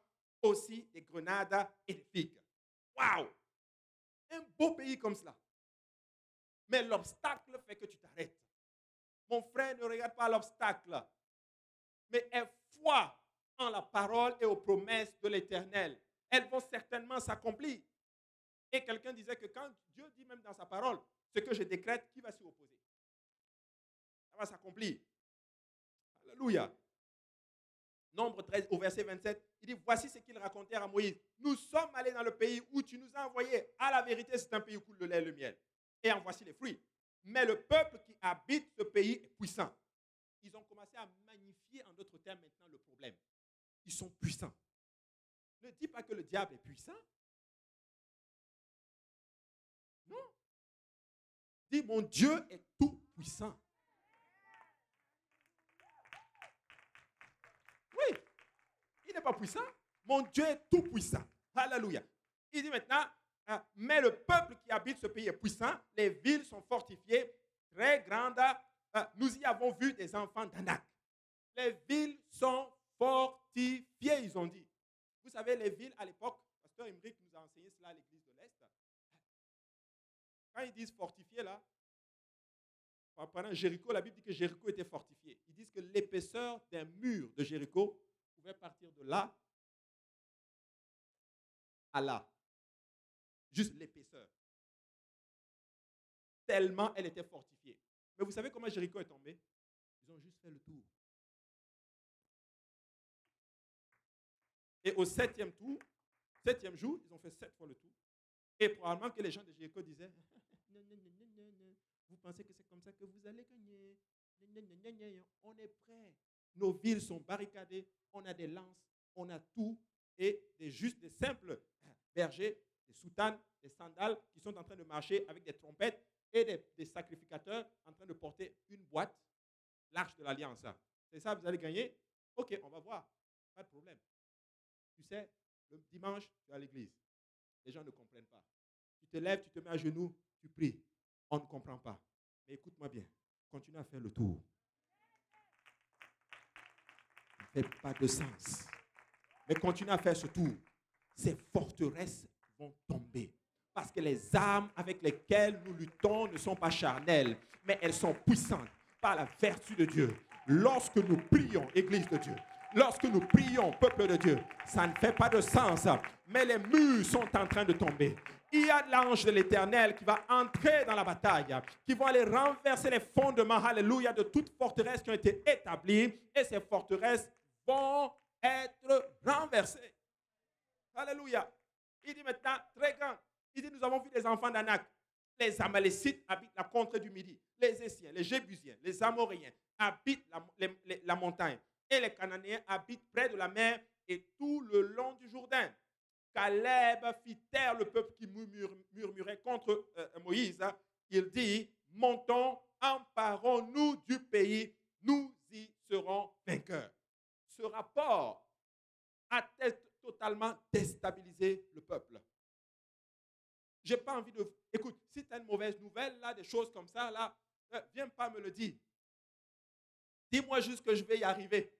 aussi des grenades et des figues. Waouh! Un beau pays comme cela. Mais l'obstacle fait que tu t'arrêtes. Mon frère, ne regarde pas l'obstacle, mais aie foi en la parole et aux promesses de l'Éternel. Elles vont certainement s'accomplir. Et quelqu'un disait que quand Dieu dit même dans sa parole, ce que je décrète, qui va s'y opposer? Ça va s'accomplir. Alléluia. Nombre 13 au verset 27, il dit, voici ce qu'ils racontèrent à Moïse. Nous sommes allés dans le pays où tu nous as envoyés. À la vérité, c'est un pays où coule le lait et le miel. Et en voici les fruits. Mais le peuple qui habite ce pays est puissant. Ils ont commencé à magnifier, en d'autres termes, maintenant le problème. Ils sont puissants. Ne dis pas que le diable est puissant. Non. Dis, mon Dieu est tout puissant. Oui. Il n'est pas puissant. Mon Dieu est tout puissant. Alléluia. Il dit maintenant, mais le peuple qui habite ce pays est puissant. Les villes sont fortifiées, très grandes. Nous y avons vu des enfants d'Anak. Les villes sont fortifiées, ils ont dit. Vous savez, les villes à l'époque, Pasteur Imric nous a enseigné cela à l'église de l'Est. Quand ils disent fortifiées là, pendant Jéricho, la Bible dit que Jéricho était fortifié. Ils disent que l'épaisseur d'un mur de Jéricho pouvait partir de là à là. Juste l'épaisseur. Tellement elle était fortifiée. Mais vous savez comment Jéricho est tombé? Ils ont juste fait le tour. Et au 7e jour, ils ont fait 7 fois le tour. Et probablement que les gens de Jéricho disaient, non, vous pensez que c'est comme ça que vous allez gagner? On est prêts. Nos villes sont barricadées, on a des lances, on a tout, et des simples bergers, des soutanes, des sandales qui sont en train de marcher avec des trompettes et des sacrificateurs en train de porter une boîte, l'arche de l'Alliance. C'est ça, vous allez gagner? Ok, on va voir, pas de problème. Tu sais, le dimanche, tu es à l'église. Les gens ne comprennent pas. Tu te lèves, tu te mets à genoux, tu pries. On ne comprend pas. Mais écoute-moi bien, continue à faire le tour. fait pas de sens. Mais continue à faire ce tour. Ces forteresses vont tomber. Parce que les armes avec lesquelles nous luttons ne sont pas charnelles, mais elles sont puissantes par la vertu de Dieu. Lorsque nous prions, Église de Dieu, lorsque nous prions, peuple de Dieu, ça ne fait pas de sens, mais les murs sont en train de tomber. Il y a l'ange de l'Éternel qui va entrer dans la bataille, qui va aller renverser les fondements, alléluia, de toutes forteresses qui ont été établies, et ces forteresses vont être renversées. Alléluia. Il dit maintenant, très grand, il dit, nous avons vu les enfants d'Anak. Les Amalécites habitent la contrée du Midi. Les Essiens, les Jébusiens, les Amoréens habitent la montagne. Et les Cananéens habitent près de la mer et tout le long du Jourdain. Caleb fit taire le peuple qui murmurait contre Moïse. Il dit, montons, emparons-nous du pays, nous y serons vainqueurs. Ce rapport a totalement déstabilisé le peuple. Je n'ai pas envie de... Écoute, si tu as une mauvaise nouvelle, là, des choses comme ça, là, viens pas me le dire. Dis-moi juste que je vais y arriver.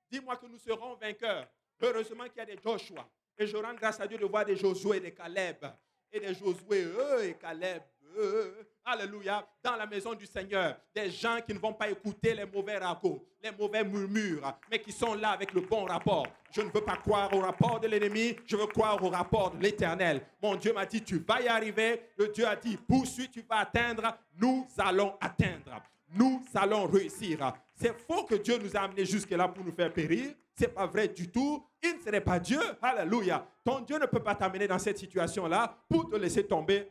Dis-moi que nous serons vainqueurs. Heureusement qu'il y a des Joshua. Et je rends grâce à Dieu de voir des Josué et des Caleb. Et des Josué et Caleb. Alléluia. Dans la maison du Seigneur. Des gens qui ne vont pas écouter les mauvais ragots, les mauvais murmures, mais qui sont là avec le bon rapport. Je ne veux pas croire au rapport de l'ennemi. Je veux croire au rapport de l'Éternel. Mon Dieu m'a dit, tu vas y arriver. Le Dieu a dit, poursuis, tu vas atteindre. Nous allons atteindre. Nous allons réussir. C'est faux que Dieu nous a amenés jusque-là pour nous faire périr. Ce n'est pas vrai du tout. Il ne serait pas Dieu. Alléluia. Ton Dieu ne peut pas t'amener dans cette situation-là pour te laisser tomber.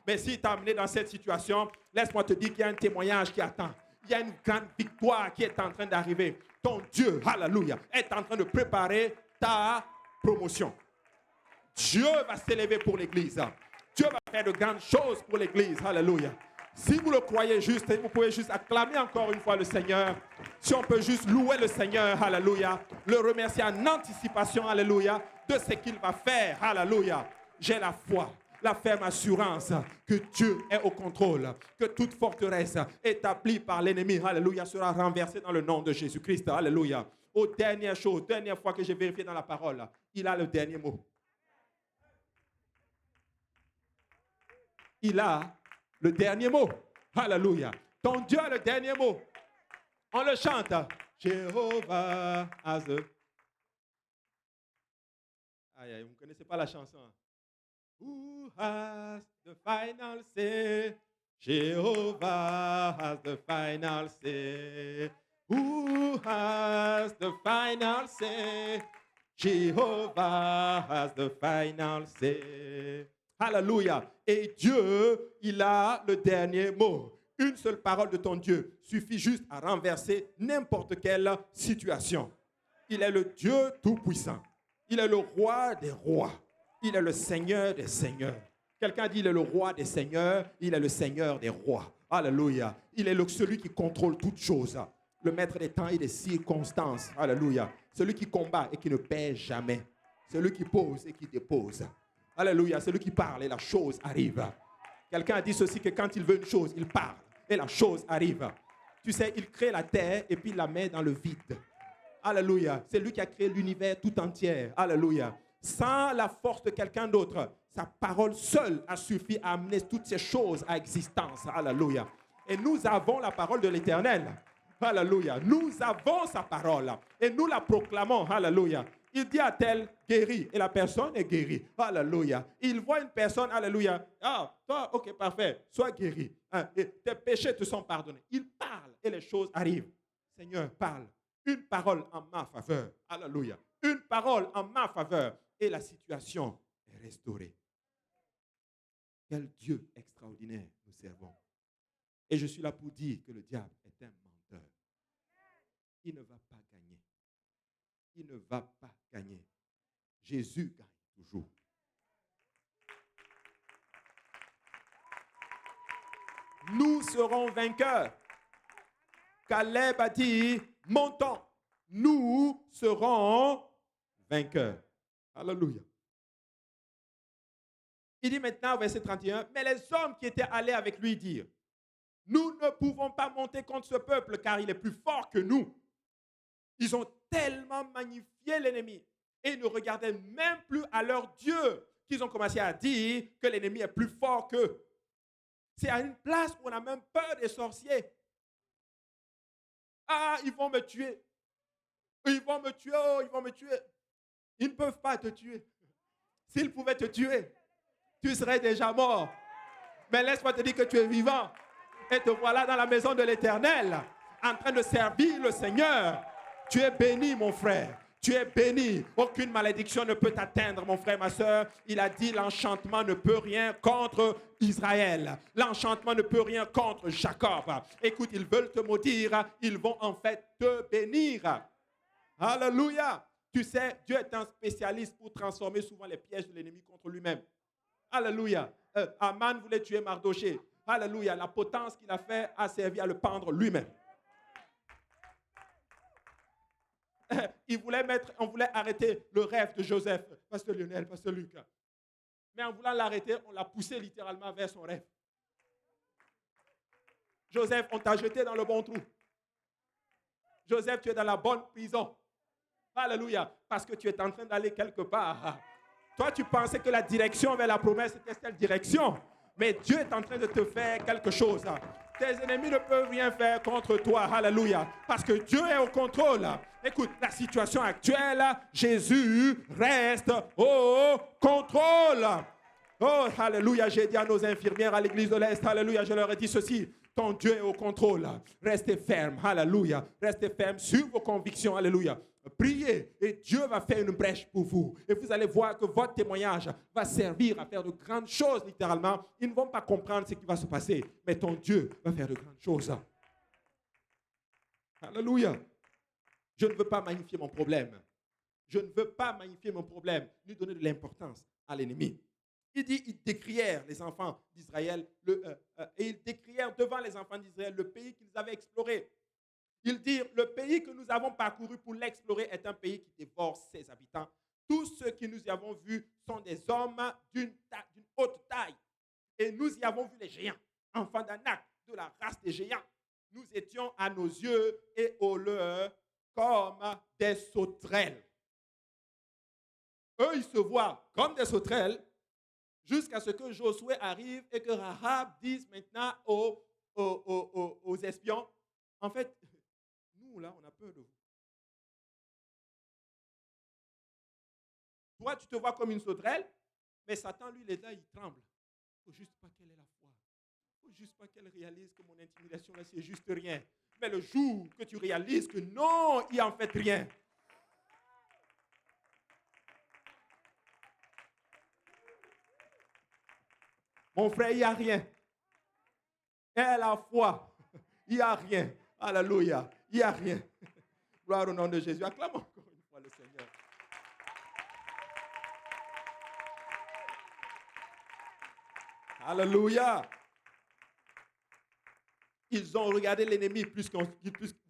Mais s'il t'a amené dans cette situation, laisse-moi te dire qu'il y a un témoignage qui attend. Il y a une grande victoire qui est en train d'arriver. Ton Dieu, alléluia, est en train de préparer ta promotion. Dieu va s'élever pour l'Église. Dieu va faire de grandes choses pour l'Église. Alléluia. Si vous le croyez juste, vous pouvez juste acclamer encore une fois le Seigneur. Si on peut juste louer le Seigneur, alléluia, le remercier en anticipation, alléluia, de ce qu'il va faire, alléluia. J'ai la foi, la ferme assurance que Dieu est au contrôle, que toute forteresse établie par l'ennemi, alléluia, sera renversée dans le nom de Jésus-Christ, alléluia. Aux dernières choses, dernière fois que j'ai vérifié dans la parole, il a le dernier mot. Il a le dernier mot. Alléluia. Ton Dieu a le dernier mot. On le chante. Jéhovah has the... Aïe, vous ne connaissez pas la chanson. Who has the final say? Jehovah has the final say. Who has the final say? Jehovah has the final say. Alléluia. Et Dieu, il a le dernier mot. Une seule parole de ton Dieu suffit juste à renverser n'importe quelle situation. Il est le Dieu tout-puissant. Il est le roi des rois. Il est le Seigneur des seigneurs. Quelqu'un dit, il est le roi des seigneurs. Il est le Seigneur des rois. Alléluia. Il est celui qui contrôle toutes choses. Le maître des temps et des circonstances. Alléluia. Celui qui combat et qui ne perd jamais. Celui qui pose et qui dépose. Alléluia, c'est lui qui parle et la chose arrive. Quelqu'un a dit ceci, que quand il veut une chose, il parle et la chose arrive. Tu sais, il crée la terre et puis il la met dans le vide. Alléluia, c'est lui qui a créé l'univers tout entier. Alléluia. Sans la force de quelqu'un d'autre, sa parole seule a suffi à amener toutes ces choses à existence. Alléluia. Et nous avons la parole de l'Éternel. Alléluia. Nous avons sa parole et nous la proclamons. Alléluia. Il dit à tel, guéri, et la personne est guérie. Alléluia. Il voit une personne, alléluia. Ah, toi, ok, parfait, sois guéri. Et tes péchés te sont pardonnés. Il parle et les choses arrivent. Seigneur, parle. Une parole en ma faveur. Alléluia. Une parole en ma faveur. Et la situation est restaurée. Quel Dieu extraordinaire nous servons. Et je suis là pour dire que le diable est un menteur. Il ne va pas gagner. Il ne va pas gagner. Jésus gagne toujours. Nous serons vainqueurs. Caleb a dit, montons. Nous serons vainqueurs. Alléluia. Il dit maintenant, verset 31, mais les hommes qui étaient allés avec lui dirent, nous ne pouvons pas monter contre ce peuple car il est plus fort que nous. Ils ont tellement magnifié l'ennemi et ils ne regardaient même plus à leur Dieu qu'ils ont commencé à dire que l'ennemi est plus fort qu'eux. C'est à une place où on a même peur des sorciers. Ah, ils vont me tuer. Ils vont me tuer, oh, ils vont me tuer. Ils ne peuvent pas te tuer. S'ils pouvaient te tuer, tu serais déjà mort. Mais laisse-moi te dire que tu es vivant. Et te voilà dans la maison de l'Éternel, en train de servir le Seigneur. Tu es béni, mon frère. Tu es béni. Aucune malédiction ne peut t'atteindre, mon frère, ma soeur. Il a dit l'enchantement ne peut rien contre Israël. L'enchantement ne peut rien contre Jacob. Écoute, ils veulent te maudire. Ils vont en fait te bénir. Alléluia. Tu sais, Dieu est un spécialiste pour transformer souvent les pièges de l'ennemi contre lui-même. Alléluia. Aman voulait tuer Mardoché. Alléluia. La potence qu'il a fait a servi à le pendre lui-même. On voulait arrêter le rêve de Joseph. Pasteur Lionel, Pasteur Lucas. Mais en voulant l'arrêter, on l'a poussé littéralement vers son rêve. Joseph, on t'a jeté dans le bon trou. Joseph, tu es dans la bonne prison. Alléluia. Parce que tu es en train d'aller quelque part. Toi, tu pensais que la direction vers la promesse était cette direction. Mais Dieu est en train de te faire quelque chose. Tes ennemis ne peuvent rien faire contre toi. Alléluia. Parce que Dieu est au contrôle. Écoute, la situation actuelle, Jésus reste au contrôle. Oh, alléluia. J'ai dit à nos infirmières à l'église de l'Est, alléluia, je leur ai dit ceci. Ton Dieu est au contrôle. Restez ferme. Alléluia. Restez ferme sur vos convictions. Alléluia. Priez et Dieu va faire une brèche pour vous. Et vous allez voir que votre témoignage va servir à faire de grandes choses, littéralement. Ils ne vont pas comprendre ce qui va se passer, mais ton Dieu va faire de grandes choses. Alléluia. Je ne veux pas magnifier mon problème. Je ne veux pas magnifier mon problème, ni donner de l'importance à l'ennemi. Il dit, ils décrièrent les enfants d'Israël, et ils décrièrent devant les enfants d'Israël le pays qu'ils avaient exploré. Ils dirent, le pays que nous avons parcouru pour l'explorer est un pays qui dévore ses habitants. Tous ceux que nous y avons vus sont des hommes d'une haute taille. Et nous y avons vu les géants, enfants d'Anak, de la race des géants. Nous étions à nos yeux et aux leurs comme des sauterelles. Eux, ils se voient comme des sauterelles jusqu'à ce que Josué arrive et que Rahab dise maintenant aux espions, en fait, nous, là, on a peur de vous. Toi, tu te vois comme une sauterelle, mais Satan, lui, il est là, il tremble. Il ne faut juste pas qu'elle ait la foi. Il ne faut juste pas qu'elle réalise que mon intimidation, là, c'est juste rien. Mais le jour que tu réalises que non, il en fait rien. Mon frère, il n'y a rien. Et à la foi, il n'y a rien. Alléluia. Il n'y a rien. Gloire au nom de Jésus. Acclame encore une fois le Seigneur. Alléluia. Ils ont regardé l'ennemi plus vous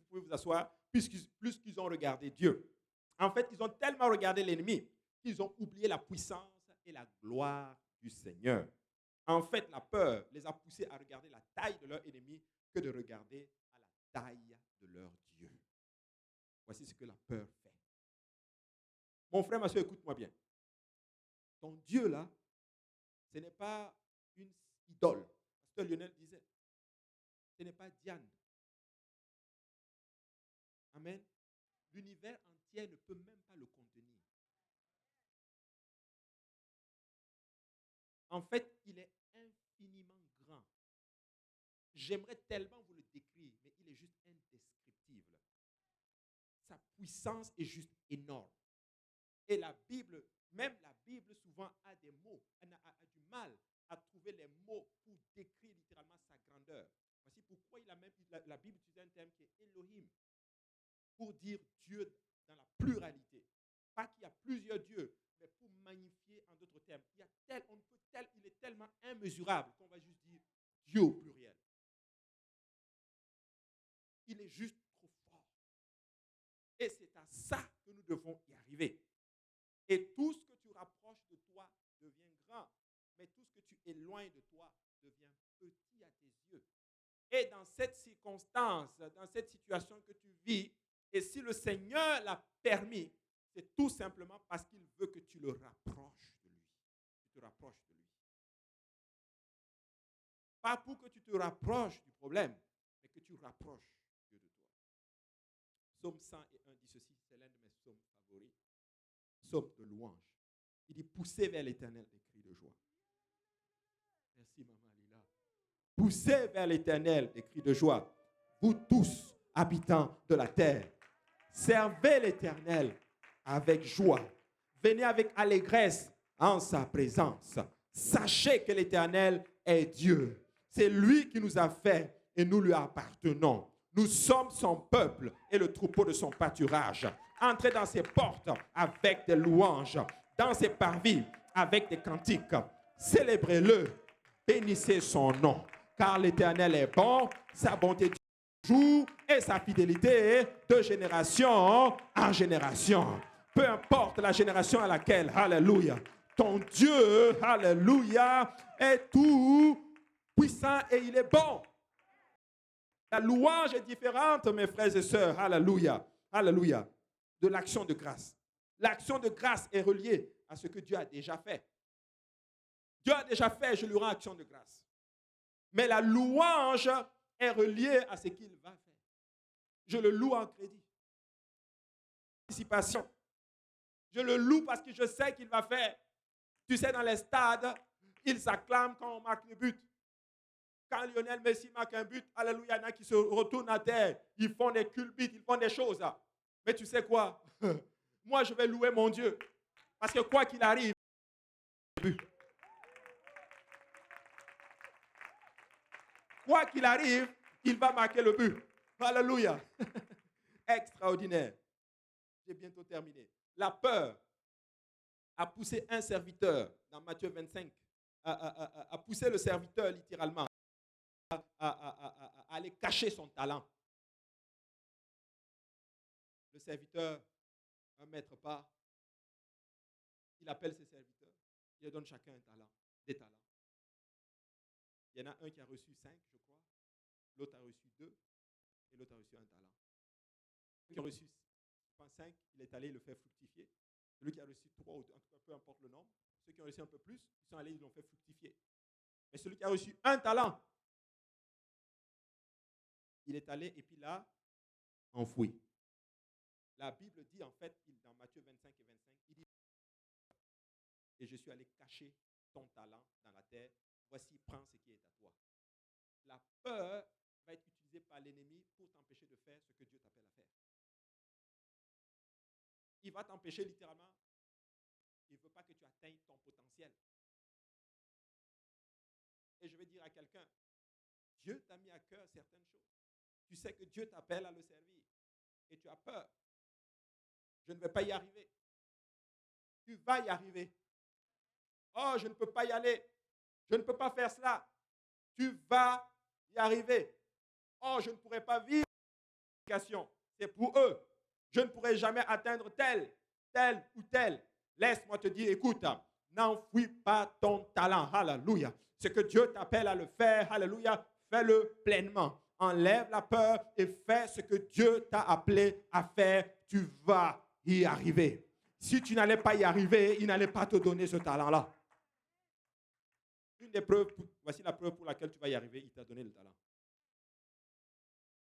pouvez vous asseoir, plus qu'ils ont regardé Dieu. En fait, ils ont tellement regardé l'ennemi qu'ils ont oublié la puissance et la gloire du Seigneur. En fait, la peur les a poussés à regarder la taille de leur ennemi que de regarder à la taille de leur Dieu. Voici ce que la peur fait. Mon frère, ma soeur, écoute-moi bien. Ton Dieu, là, ce n'est pas une idole. Pasteur Lionel disait, ce n'est pas Diane. Amen. L'univers entier ne peut même pas le contenir. En fait, il est infiniment grand. J'aimerais tellement vous le décrire, mais il est juste indescriptible. Sa puissance est juste énorme. Et la Bible, même la Bible souvent a des mots, a du mal à trouver les mots pour décrire littéralement sa grandeur. Voici pourquoi la Bible utilise un terme qui est Elohim, pour dire Dieu dans la pluralité. Pas qu'il y a plusieurs dieux, mais pour magnifier en d'autres termes. Il est tellement immesurable qu'on va juste dire Dieu au pluriel. Il est juste trop fort. Et c'est à ça que nous devons y arriver. Et tout ce que tu rapproches de toi devient grand, mais tout ce que tu éloignes de toi devient petit à tes yeux. Et dans cette circonstance, dans cette situation que tu vis, Et si le Seigneur l'a permis, c'est tout simplement parce qu'il veut que tu le rapproches de lui. Tu te rapproches de lui. Pas pour que tu te rapproches du problème, mais que tu rapproches Dieu de toi. Psaume 101 dit ceci, c'est l'un de mes psaumes favoris. Psaume de louange. Il dit, poussez vers l'Éternel des cris de joie. Merci, maman Lila. Poussez vers l'Éternel des cris de joie. Vous tous, habitants de la terre, servez l'Éternel avec joie. Venez avec allégresse en sa présence. Sachez que l'Éternel est Dieu. C'est lui qui nous a fait et nous lui appartenons. Nous sommes son peuple et le troupeau de son pâturage. Entrez dans ses portes avec des louanges, dans ses parvis avec des cantiques. Célébrez-le, bénissez son nom, car l'Éternel est bon, sa bonté jour et sa fidélité de génération en génération. Peu importe la génération à laquelle, alléluia, ton Dieu, alléluia, est tout puissant et il est bon. La louange est différente, mes frères et sœurs, alléluia, alléluia, de l'action de grâce. L'action de grâce est reliée à ce que Dieu a déjà fait. Dieu a déjà fait, je lui rends action de grâce. Mais la louange est reliée à ce qu'il va faire. Je le loue en crédit. Anticipation. Je le loue parce que je sais qu'il va faire. Tu sais, dans les stades, ils s'acclament quand on marque le but. Quand Lionel Messi marque un but, alléluia, il y en a qui se retournent à terre. Ils font des culbutes, ils font des choses. Mais tu sais quoi? Moi, je vais louer mon Dieu. Parce que quoi qu'il arrive, quoi qu'il arrive, il va marquer le but. Alléluia. Extraordinaire. J'ai bientôt terminé. La peur a poussé un serviteur, dans Matthieu 25, a poussé le serviteur littéralement à aller cacher son talent. Le serviteur, un maître pas, il appelle ses serviteurs, il donne chacun un talent, des talents. Il y en a un qui a reçu 5, je crois, l'autre a reçu 2, et l'autre a reçu un talent. Celui qui a reçu 5, il est allé le faire fructifier. Celui qui a reçu 3, en tout cas, peu importe le nombre, ceux qui ont reçu un peu plus, ils sont allés, ils l'ont fait fructifier. Mais celui qui a reçu un talent, il est allé et puis là, enfoui. La Bible dit en fait, dans Matthieu 25 et 25, il dit, et je suis allé cacher ton talent dans la terre, voici, prends ce qui est à toi. La peur va être utilisée par l'ennemi pour t'empêcher de faire ce que Dieu t'appelle à faire. Il va t'empêcher littéralement, il ne veut pas que tu atteignes ton potentiel. Et je vais dire à quelqu'un, Dieu t'a mis à cœur certaines choses. Tu sais que Dieu t'appelle à le servir et tu as peur. Je ne vais pas y arriver. Tu vas y arriver. Oh, je ne peux pas y aller. Je ne peux pas faire cela. Tu vas y arriver. Oh, je ne pourrai pas vivre. C'est pour eux. Je ne pourrai jamais atteindre tel ou tel. Laisse-moi te dire, écoute, n'enfouis pas ton talent. Alléluia. Ce que Dieu t'appelle à le faire, alléluia, fais-le pleinement. Enlève la peur et fais ce que Dieu t'a appelé à faire. Tu vas y arriver. Si tu n'allais pas y arriver, il n'allait pas te donner ce talent-là. Une des preuves, voici la preuve pour laquelle tu vas y arriver, il t'a donné le talent.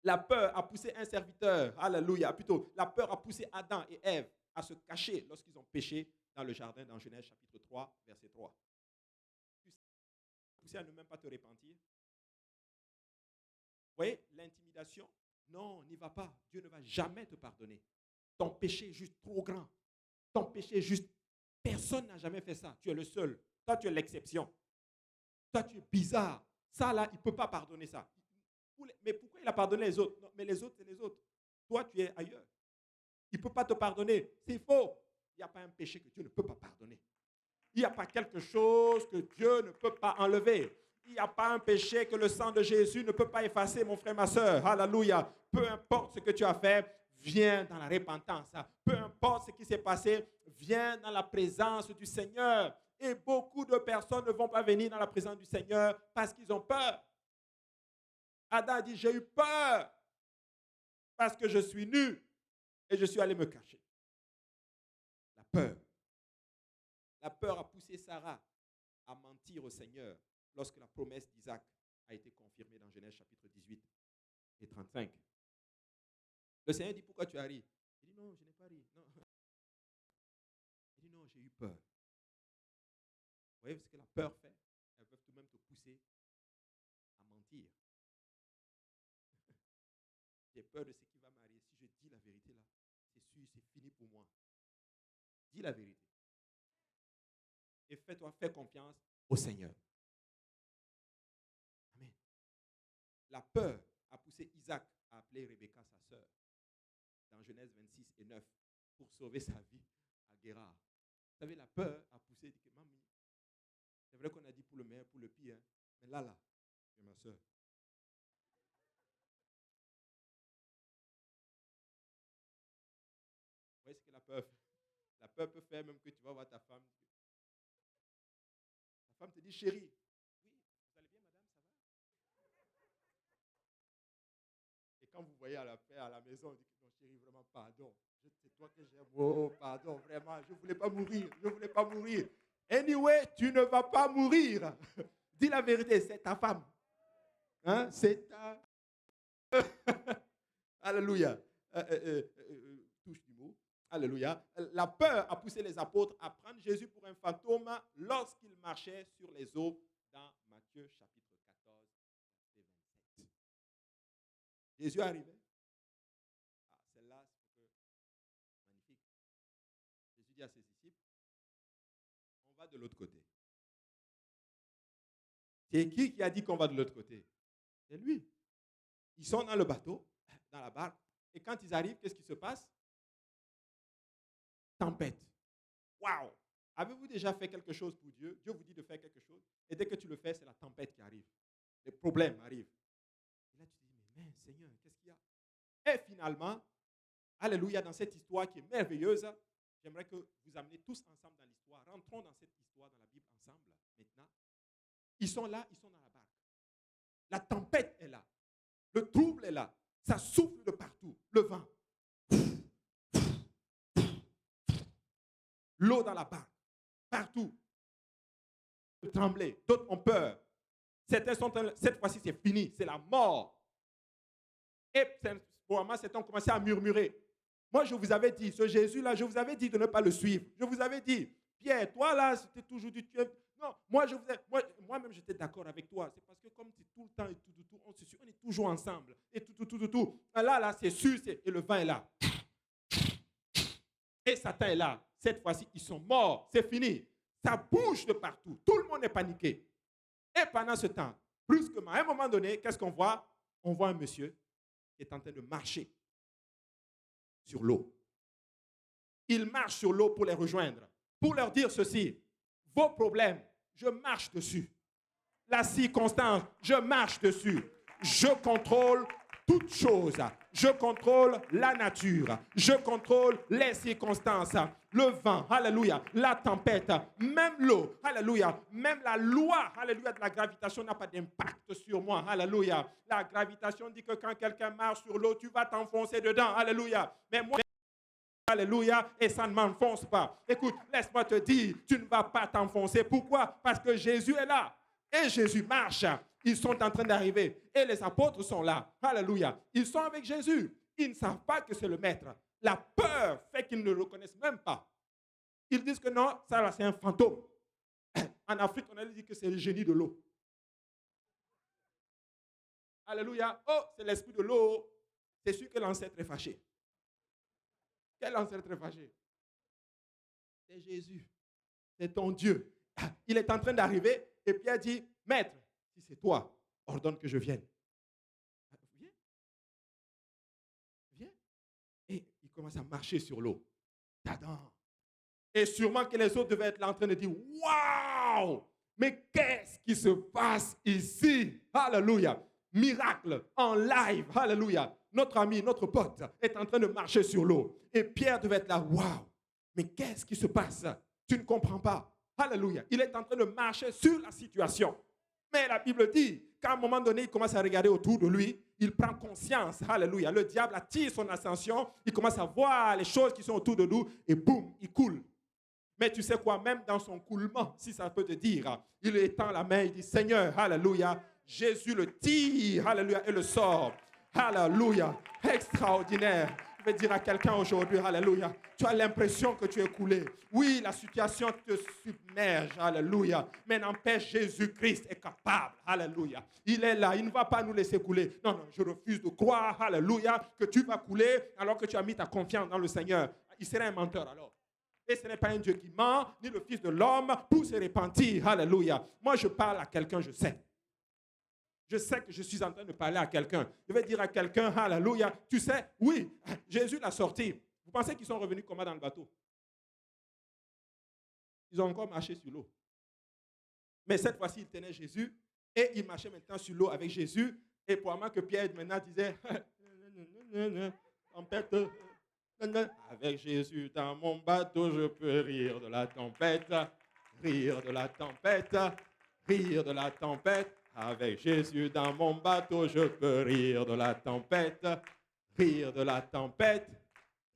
La peur a poussé un serviteur, alléluia, plutôt, la peur a poussé Adam et Ève à se cacher lorsqu'ils ont péché dans le jardin dans Genèse chapitre 3, verset 3. Tu sais à ne même pas te repentir. Vous voyez, l'intimidation, non, n'y va pas. Dieu ne va jamais te pardonner. Ton péché est juste trop grand. Ton péché est juste, personne n'a jamais fait ça. Tu es le seul. Toi, tu es l'exception. Toi, tu es bizarre. Ça, là, il ne peut pas pardonner ça. Mais pourquoi il a pardonné les autres? Non, mais les autres, c'est les autres. Toi, tu es ailleurs. Il ne peut pas te pardonner. C'est faux. Il n'y a pas un péché que Dieu ne peut pas pardonner. Il n'y a pas quelque chose que Dieu ne peut pas enlever. Il n'y a pas un péché que le sang de Jésus ne peut pas effacer, mon frère, ma soeur. Alléluia. Peu importe ce que tu as fait, viens dans la repentance. Peu importe ce qui s'est passé, viens dans la présence du Seigneur. Et beaucoup de personnes ne vont pas venir dans la présence du Seigneur parce qu'ils ont peur. Adam a dit, j'ai eu peur parce que je suis nu. et je suis allé me cacher. La peur. La peur a poussé Sarah à mentir au Seigneur lorsque la promesse d'Isaac a été confirmée dans Genèse chapitre 18 et 35. Le Seigneur dit, pourquoi tu as ri? Il dit, non, je n'ai pas ri. Non. Il dit, non, j'ai eu peur. Vous voyez ce que la peur fait? Elles peuvent tout de même te pousser à mentir. J'ai peur de ce qui va m'arriver. Si je dis la vérité là, c'est sûr, c'est fini pour moi. Dis la vérité. Et fais confiance au Seigneur. Amen. La peur a poussé Isaac à appeler Rebecca, sa sœur, dans Genèse 26 et 9, pour sauver sa vie à Guérard. Vous savez, la peur a poussé, dit que mamie, c'est vrai qu'on a dit pour le meilleur, pour le pire, hein, mais là, c'est ma sœur. Vous voyez ce que la peur fait? La peur peut faire même que tu vas voir ta femme. Ta femme te dit, chérie, oui, vous allez bien, madame, ça va? Et quand vous voyez à la paix à la maison, on dit, non, chérie, vraiment, pardon. C'est toi que j'aime. Oh, pardon, vraiment, je ne voulais pas mourir. Je ne voulais pas mourir. Anyway, tu ne vas pas mourir. Dis la vérité, c'est ta femme. Hein? C'est ta... Alléluia. Touche du mot. Alléluia. La peur a poussé les apôtres à prendre Jésus pour un fantôme lorsqu'il marchait sur les eaux dans Matthieu chapitre 14, verset 27. Jésus arrivait. Ah, celle-là, c'est magnifique. Jésus dit à ses disciples, on va de l'autre côté. C'est qui a dit qu'on va de l'autre côté? C'est lui. Ils sont dans le bateau, dans la barque, et quand ils arrivent, qu'est-ce qui se passe? Tempête. Waouh! Avez-vous déjà fait quelque chose pour Dieu? Dieu vous dit de faire quelque chose, et dès que tu le fais, c'est la tempête qui arrive. Les problèmes arrivent. Et là, tu te dis, mais Seigneur, qu'est-ce qu'il y a? Et finalement, alléluia, dans cette histoire qui est merveilleuse, j'aimerais que vous ameniez tous ensemble dans l'histoire. Rentrons dans cette histoire, dans la Bible ensemble, maintenant. Ils sont là, ils sont dans la barque. La tempête est là. Le trouble est là. Ça souffle de partout. Le vent. L'eau dans la barque. Partout. Trembler. D'autres ont peur. Certains sont cette fois-ci, c'est fini. C'est la mort. Et pour moi, certains ont commencé à murmurer. Moi, je vous avais dit, ce Jésus-là, je vous avais dit de ne pas le suivre. Je vous avais dit, Pierre, toi là, c'était toujours du tuer. Non, moi-même, j'étais d'accord avec toi. C'est parce que comme c'est tout le temps et tout, on est toujours ensemble. Et tout. Et là, c'est sûr, et le vent est là. Et Satan est là. Cette fois-ci, ils sont morts. C'est fini. Ça bouge de partout. Tout le monde est paniqué. Et pendant ce temps, brusquement, à un moment donné, qu'est-ce qu'on voit? On voit un monsieur qui est en train de marcher sur l'eau. Il marche sur l'eau pour les rejoindre, pour leur dire ceci. Vos problèmes, je marche dessus. La circonstance, je marche dessus. Je contrôle toutes choses. Je contrôle la nature. Je contrôle les circonstances. Le vent, alléluia, la tempête, même l'eau, alléluia, même la loi, alléluia, de la gravitation n'a pas d'impact sur moi, alléluia. La gravitation dit que quand quelqu'un marche sur l'eau, tu vas t'enfoncer dedans, alléluia. Mais moi, alléluia, et ça ne m'enfonce pas. Écoute, laisse-moi te dire, tu ne vas pas t'enfoncer. Pourquoi? Parce que Jésus est là. Et Jésus marche. Ils sont en train d'arriver. Et les apôtres sont là. Alléluia. Ils sont avec Jésus. Ils ne savent pas que c'est le maître. La peur fait qu'ils ne le reconnaissent même pas. Ils disent que non, ça là, c'est un fantôme. En Afrique, on a dit que c'est le génie de l'eau. Alléluia. Oh, c'est l'esprit de l'eau. C'est sûr que l'ancêtre est fâché. Quel ancêtre est fâché? C'est Jésus. C'est ton Dieu. Il est en train d'arriver et Pierre dit, Maître, si c'est toi, ordonne que je vienne. Viens. Viens. Et il commence à marcher sur l'eau. Tadam. Et sûrement que les autres devaient être là en train de dire, waouh, mais qu'est-ce qui se passe ici? Alléluia. Miracle en live. Alléluia. Notre ami, notre pote est en train de marcher sur l'eau. Et Pierre devait être là, waouh, mais qu'est-ce qui se passe? Tu ne comprends pas. Alléluia. Il est en train de marcher sur la situation. Mais la Bible dit qu'à un moment donné, il commence à regarder autour de lui, il prend conscience, alléluia. Le diable attire son attention, il commence à voir les choses qui sont autour de nous et boum, il coule. Mais tu sais quoi, même dans son coulement, si ça peut te dire, il étend la main, il dit, Seigneur, alléluia, Jésus le tire, alléluia, et le sort. Alléluia, extraordinaire. Je vais dire à quelqu'un aujourd'hui, alléluia, tu as l'impression que tu es coulé. Oui, la situation te submerge, alléluia. Mais n'empêche, Jésus-Christ est capable, alléluia. Il est là, il ne va pas nous laisser couler. Non, non, je refuse de croire, alléluia, que tu vas couler alors que tu as mis ta confiance dans le Seigneur. Il serait un menteur alors. Et ce n'est pas un Dieu qui ment, ni le Fils de l'homme, pour se repentir. Alléluia. Moi, je parle à quelqu'un, je sais. Je sais que je suis en train de parler à quelqu'un. Je vais dire à quelqu'un, alléluia. Tu sais, oui, Jésus l'a sorti. Vous pensez qu'ils sont revenus comment dans le bateau? Ils ont encore marché sur l'eau. Mais cette fois-ci, ils tenaient Jésus et ils marchaient maintenant sur l'eau avec Jésus. Et probablement que Pierre maintenant disait, tempête. Avec Jésus dans mon bateau, je peux rire de la tempête, rire de la tempête, rire de la tempête. Avec Jésus dans mon bateau, je peux rire de la tempête, rire de la tempête,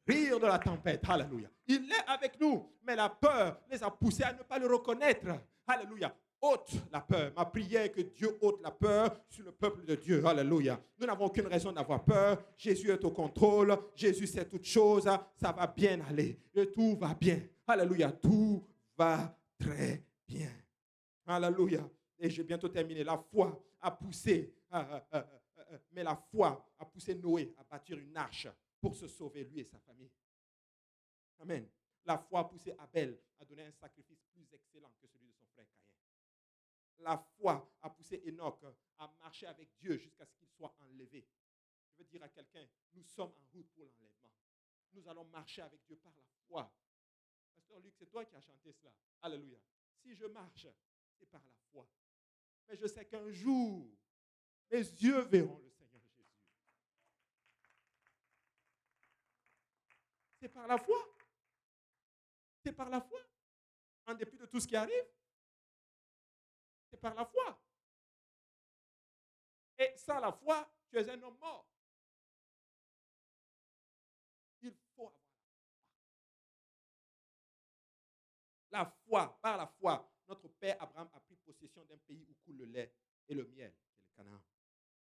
rire de la tempête. Alléluia. Il est avec nous, mais la peur les a poussés à ne pas le reconnaître. Alléluia. Ôte la peur. Ma prière est que Dieu ôte la peur sur le peuple de Dieu. Alléluia. Nous n'avons aucune raison d'avoir peur. Jésus est au contrôle. Jésus sait toutes choses. Ça va bien aller. Et tout va bien. Alléluia. Tout va très bien. Alléluia. Et j'ai bientôt terminé. La foi a poussé, mais la foi a poussé Noé à bâtir une arche pour se sauver, lui et sa famille. Amen. La foi a poussé Abel à donner un sacrifice plus excellent que celui de son frère Caïn. La foi a poussé Enoch à marcher avec Dieu jusqu'à ce qu'il soit enlevé. Je veux dire à quelqu'un, nous sommes en route pour l'enlèvement. Nous allons marcher avec Dieu par la foi. Pasteur Luc, c'est toi qui as chanté cela. Alléluia. Si je marche, c'est par la foi. Mais je sais qu'un jour, mes yeux verront le Seigneur Jésus. C'est par la foi. C'est par la foi. En dépit de tout ce qui arrive, c'est par la foi. Et sans la foi, tu es un homme mort. Il faut avoir la foi. Par la foi, notre père Abraham a pris possession d'un pays où coule le lait et le miel, c'est le Canaan.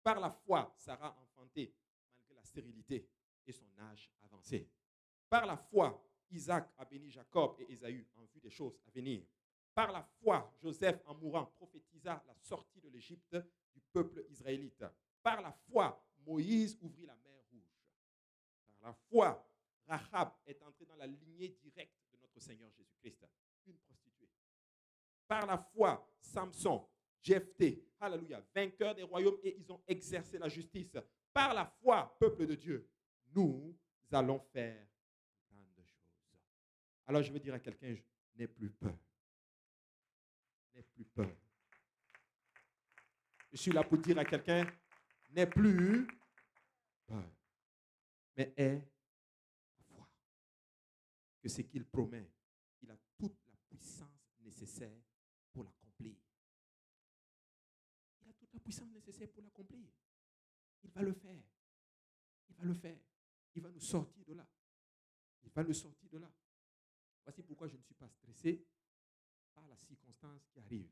Par la foi, Sarah a enfanté malgré la stérilité et son âge avancé. Par la foi, Isaac a béni Jacob et Ésaü en vue des choses à venir. Par la foi, Joseph, en mourant, prophétisa la sortie de l'Égypte du peuple israélite. Par la foi, Moïse ouvrit la mer Rouge. Par la foi, Rahab est entrée dans la lignée directe de notre Seigneur Jésus-Christ, une prostituée. Par la foi, Samson, Jephthé, alléluia, vainqueurs des royaumes, et ils ont exercé la justice. Par la foi, peuple de Dieu, nous allons faire grandes choses. Alors je veux dire à quelqu'un, n'aie plus peur. N'aie plus peur. Je suis là pour dire à quelqu'un, n'aie plus peur. Mais aie la foi. Que ce qu'il promet, il a toute la puissance nécessaire pour l'accomplir. Il a toute la puissance nécessaire pour l'accomplir. Il va le faire. Il va le faire. Il va nous sortir de là. Il va nous sortir de là. Voici pourquoi je ne suis pas stressé par la circonstance qui arrive.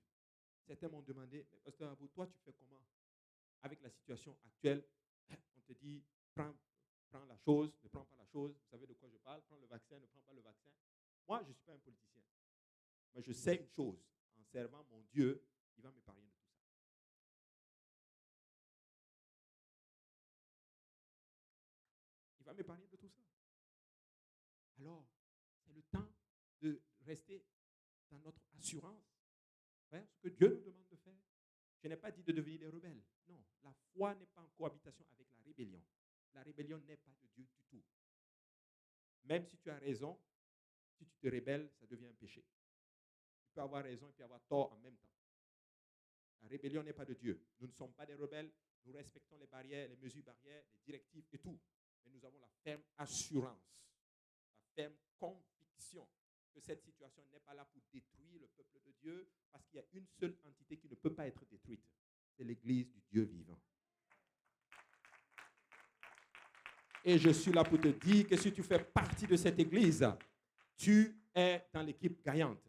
Certains m'ont demandé, mais pasteur Abou, toi tu fais comment avec la situation actuelle? On te dit, prends la chose, ne prends pas la chose. Vous savez de quoi je parle? Prends le vaccin, ne prends pas le vaccin. Moi, je ne suis pas un politicien. Mais je sais une chose. En servant mon Dieu, il va m'épargner de tout ça. Il va m'épargner de tout ça. Alors, c'est le temps de rester dans notre assurance. Faire ce que Dieu nous demande de faire. Je n'ai pas dit de devenir des rebelles. Non, la foi n'est pas en cohabitation avec la rébellion. La rébellion n'est pas de Dieu du tout. Même si tu as raison, si tu te rébelles, ça devient un péché. Tu peux avoir raison et puis avoir tort en même temps. La rébellion n'est pas de Dieu. Nous ne sommes pas des rebelles. Nous respectons les barrières, les mesures barrières, les directives et tout. Mais nous avons la ferme assurance, la ferme conviction que cette situation n'est pas là pour détruire le peuple de Dieu, parce qu'il y a une seule entité qui ne peut pas être détruite. c'est l'église du Dieu vivant. Et je suis là pour te dire que si tu fais partie de cette église, tu es dans l'équipe gagnante.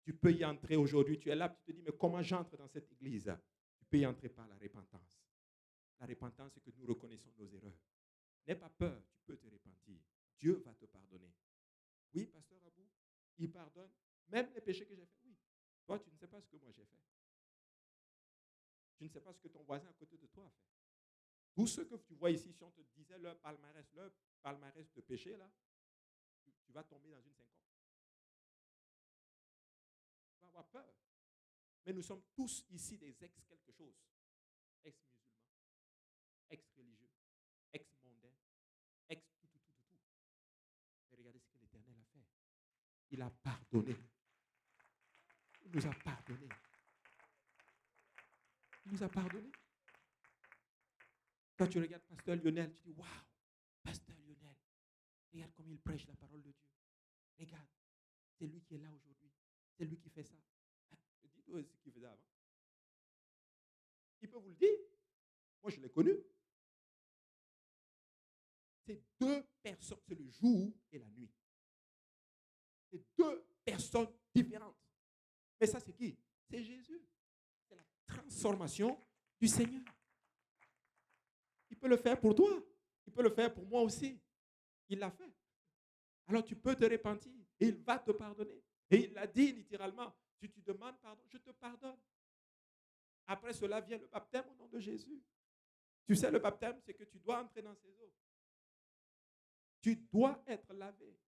Tu peux y entrer aujourd'hui. Tu es là, tu te dis, mais comment j'entre dans cette église? Tu peux y entrer par la repentance. La repentance, c'est que nous reconnaissons nos erreurs. N'aie pas peur, tu peux te repentir. Dieu va te pardonner. Oui, pasteur Abou, il pardonne même les péchés que j'ai faits. Oui. Toi, tu ne sais pas ce que moi j'ai fait. Tu ne sais pas ce que ton voisin à côté de toi a fait. Tous ceux que tu vois ici, si on te disait leur palmarès de péché, là, tu vas tomber dans une syncope. Tu vas avoir peur. Mais nous sommes tous ici des ex-quelque chose. Ex-musulmans, ex-religieux, ex-mondains, ex-tout. Mais regardez ce que l'Éternel a fait. Il a pardonné. Il nous a pardonné. Il nous a pardonné. Quand tu regardes Pasteur Lionel, tu dis, waouh, Pasteur Lionel, regarde comme il prêche la parole de Dieu. Regarde, c'est lui qui est là aujourd'hui. C'est lui qui fait ça. Dis-toi ce qu'il faisait avant. Il peut vous le dire. Moi, je l'ai connu. C'est deux personnes, c'est le jour et la nuit. C'est deux personnes différentes. Mais ça, c'est qui? C'est Jésus. C'est la transformation du Seigneur. Il peut le faire pour toi. Il peut le faire pour moi aussi. Il l'a fait. Alors tu peux te repentir et il va te pardonner. Et il l'a dit littéralement. Si tu demandes pardon, je te pardonne. Après cela vient le baptême au nom de Jésus. Tu sais, le baptême, c'est que tu dois entrer dans ses eaux. Tu dois être lavé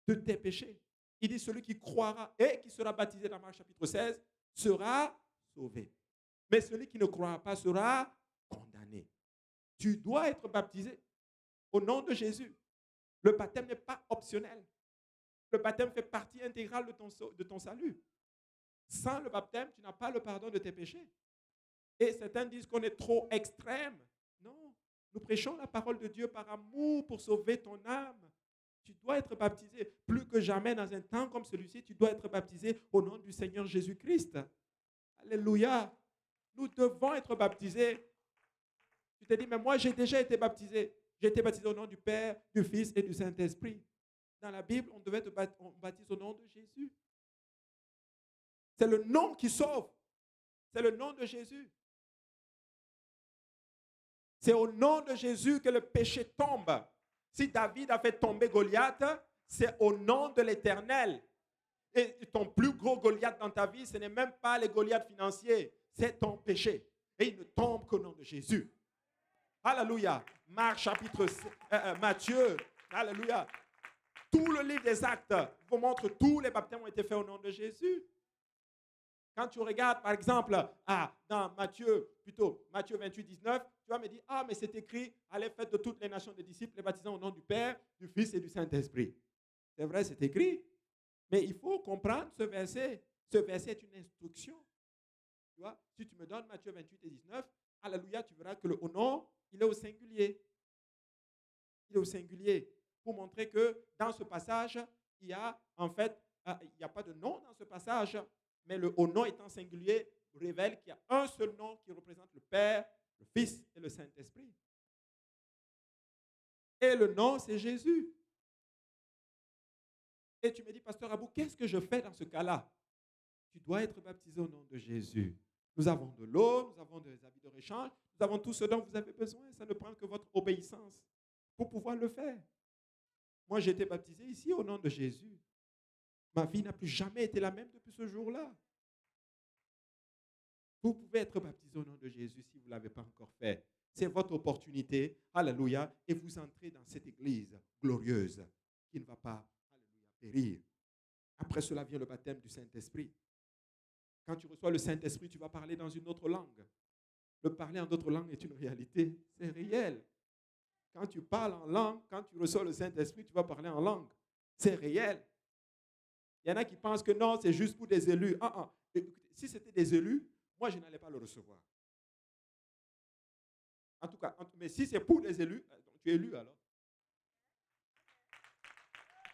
de tes péchés. Il dit, celui qui croira et qui sera baptisé dans Marc chapitre 16 sera sauvé. Mais celui qui ne croira pas sera condamné. Tu dois être baptisé au nom de Jésus. Le baptême n'est pas optionnel. Le baptême fait partie intégrale de ton salut. Sans le baptême, tu n'as pas le pardon de tes péchés. Et certains disent qu'on est trop extrême. Non, nous prêchons la parole de Dieu par amour pour sauver ton âme. Tu dois être baptisé. Plus que jamais dans un temps comme celui-ci, tu dois être baptisé au nom du Seigneur Jésus-Christ. Alléluia. Nous devons être baptisés. Tu te dis, mais moi j'ai déjà été baptisé. J'ai été baptisé au nom du Père, du Fils et du Saint-Esprit. Dans la Bible, on baptise au nom de Jésus. C'est le nom qui sauve. C'est le nom de Jésus. C'est au nom de Jésus que le péché tombe. Si David a fait tomber Goliath, c'est au nom de l'Éternel. Et ton plus gros Goliath dans ta vie, ce n'est même pas les Goliaths financiers, c'est ton péché. Et il ne tombe qu'au nom de Jésus. Alléluia. Marc chapitre Matthieu. Alléluia. Tout le livre des Actes vous montre tous les baptêmes ont été faits au nom de Jésus. Quand tu regardes, par exemple, dans Matthieu 28, 19, tu vas me dire, mais c'est écrit, allez faites de toutes les nations des disciples, les baptisant au nom du Père, du Fils et du Saint-Esprit. C'est vrai, c'est écrit. Mais il faut comprendre ce verset. Ce verset est une instruction. Tu vois, si tu me donnes Matthieu 28 et 19, alléluia, tu verras que le nom, il est au singulier. Il est au singulier. Pour montrer que dans ce passage, il y a, en fait, il n'y a pas de nom dans ce passage, mais le nom étant singulier révèle qu'il y a un seul nom qui représente le Père, le Fils et le Saint-Esprit. Et le nom, c'est Jésus. Et tu me dis, Pasteur Abou, qu'est-ce que je fais dans ce cas-là? Tu dois être baptisé au nom de Jésus. Nous avons de l'eau, nous avons des habits de rechange, nous avons tout ce dont vous avez besoin. Ça ne prend que votre obéissance pour pouvoir le faire. Moi, j'ai été baptisé ici au nom de Jésus. Ma vie n'a plus jamais été la même depuis ce jour-là. Vous pouvez être baptisé au nom de Jésus si vous ne l'avez pas encore fait. C'est votre opportunité. Alléluia. Et vous entrez dans cette église glorieuse qui ne va pas, alléluia, périr. Après cela vient le baptême du Saint-Esprit. Quand tu reçois le Saint-Esprit, tu vas parler dans une autre langue. Le parler en d'autres langues est une réalité. C'est réel. Quand tu parles en langue, quand tu reçois le Saint-Esprit, tu vas parler en langue. C'est réel. Il y en a qui pensent que non, c'est juste pour des élus. Écoutez, si c'était des élus, moi, je n'allais pas le recevoir. En tout cas, mais si c'est pour des élus, donc tu es élu alors.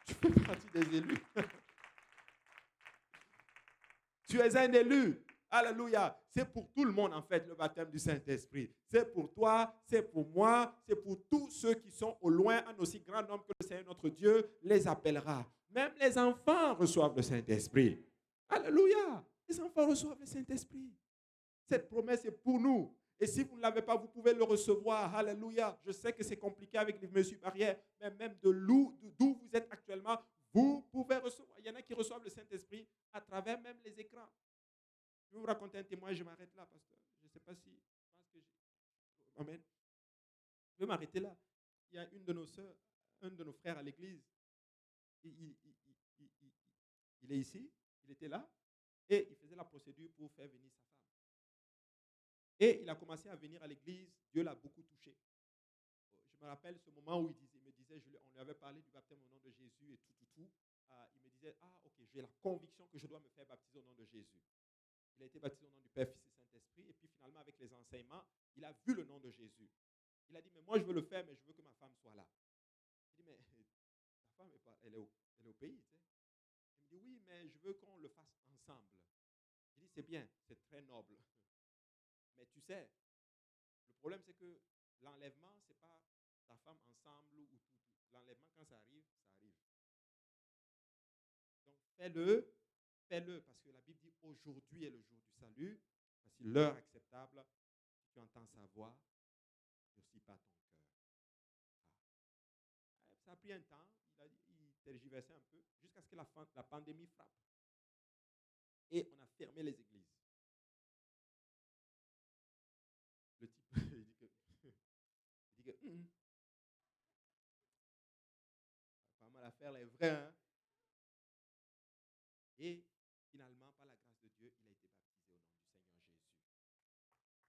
Tu fais partie des élus. Tu es un élu. Alléluia. C'est pour tout le monde, en fait, le baptême du Saint-Esprit. C'est pour toi, c'est pour moi, c'est pour tous ceux qui sont au loin, en aussi grand nombre que le Seigneur notre Dieu les appellera. Même les enfants reçoivent le Saint-Esprit. Alléluia. Les enfants reçoivent le Saint-Esprit. Cette promesse est pour nous. Et si vous ne l'avez pas, vous pouvez le recevoir. Alléluia. Je sais que c'est compliqué avec les mesures barrières, mais même d'où vous êtes actuellement, vous pouvez recevoir. Il y en a qui reçoivent le Saint-Esprit à travers même les écrans. Je vais vous raconter un témoignage, je m'arrête là, pasteur. Je ne sais pas si... Je pense que Amen. Je vais m'arrêter là. Il y a une de nos sœurs, un de nos frères à l'église. Il est ici, il était là, et il faisait la procédure pour faire venir sa femme. Et il a commencé à venir à l'église, Dieu l'a beaucoup touché. Je me rappelle ce moment où il me disait, on lui avait parlé du baptême au nom de Jésus et tout. Il me disait, ok, j'ai la conviction que je dois me faire baptiser au nom de Jésus. Il a été baptisé au nom du Père, Fils et Saint-Esprit, et puis finalement, avec les enseignements, il a vu le nom de Jésus. Il a dit, mais moi je veux le faire, mais je veux que ma femme soit là. Il dit, mais ta femme, elle est au pays, tu sais. Il me dit, oui, mais je veux qu'on le fasse ensemble. Je dis, c'est bien, c'est très noble. Mais tu sais, le problème, c'est que l'enlèvement, ce n'est pas ta femme ensemble ou tout. L'enlèvement, quand ça arrive, ça arrive. Donc, fais-le, parce que la Bible dit, aujourd'hui est le jour du salut. Voici l'heure acceptable. Tu entends sa voix, durcis pas ton cœur. Ça a pris un temps, il tergiversait un peu, jusqu'à ce que la pandémie frappe. Et on a fermé les églises. Le type, il dit que pas mal à faire, est vrai. Hein? Et finalement, par la grâce de Dieu, il a été baptisé au nom du Seigneur Jésus.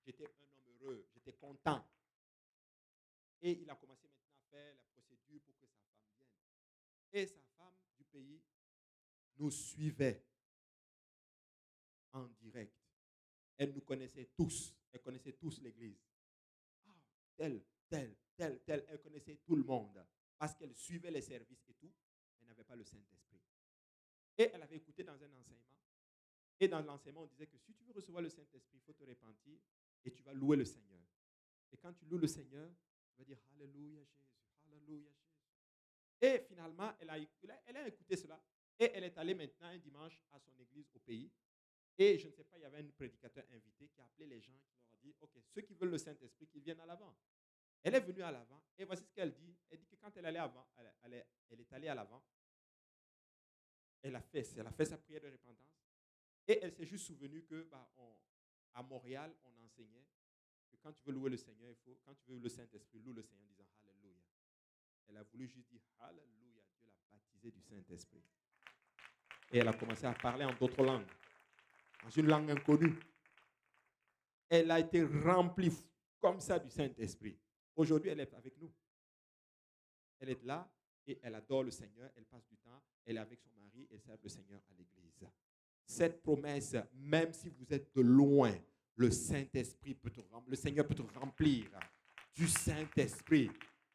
J'étais un homme heureux, j'étais content. Et il a commencé maintenant à faire la procédure pour que sa femme vienne. Et sa femme du pays nous suivait en direct. Elle nous connaissait tous. Elle connaissait tous l'église. Ah, telle. Elle connaissait tout le monde. Parce qu'elle suivait les services et tout. Elle n'avait pas le Saint-Esprit. Et elle avait écouté dans un enseignement. Et dans l'enseignement, on disait que si tu veux recevoir le Saint-Esprit, il faut te repentir et tu vas louer le Seigneur. Et quand tu loues le Seigneur, tu vas dire Alléluia Jésus, Alléluia Jésus. Et finalement, elle a écouté cela. Et elle est allée maintenant un dimanche à son église au pays. Et je ne sais pas, il y avait un prédicateur invité qui a appelé les gens, qui leur a dit, OK, ceux qui veulent le Saint-Esprit, qu'ils viennent à l'avant. Elle est venue à l'avant. Et voici ce qu'elle dit. Elle dit que quand elle allait avant, elle est allée à l'avant. Elle a fait sa prière de repentance. Et elle s'est juste souvenue que à Montréal, on enseignait que quand tu veux louer le Seigneur, quand tu veux le Saint-Esprit, loue le Seigneur en disant Alléluia. Elle a voulu juste dire Alléluia. Dieu l'a baptisée du Saint-Esprit. Et elle a commencé à parler en d'autres langues, dans une langue inconnue. Elle a été remplie comme ça du Saint-Esprit. Aujourd'hui, elle est avec nous. Elle est là et elle adore le Seigneur. Elle passe du temps. Elle est avec son mari et sert le Seigneur à l'église. Cette promesse, même si vous êtes de loin, le Saint-Esprit peut te remplir. Le Seigneur peut te remplir du Saint-Esprit.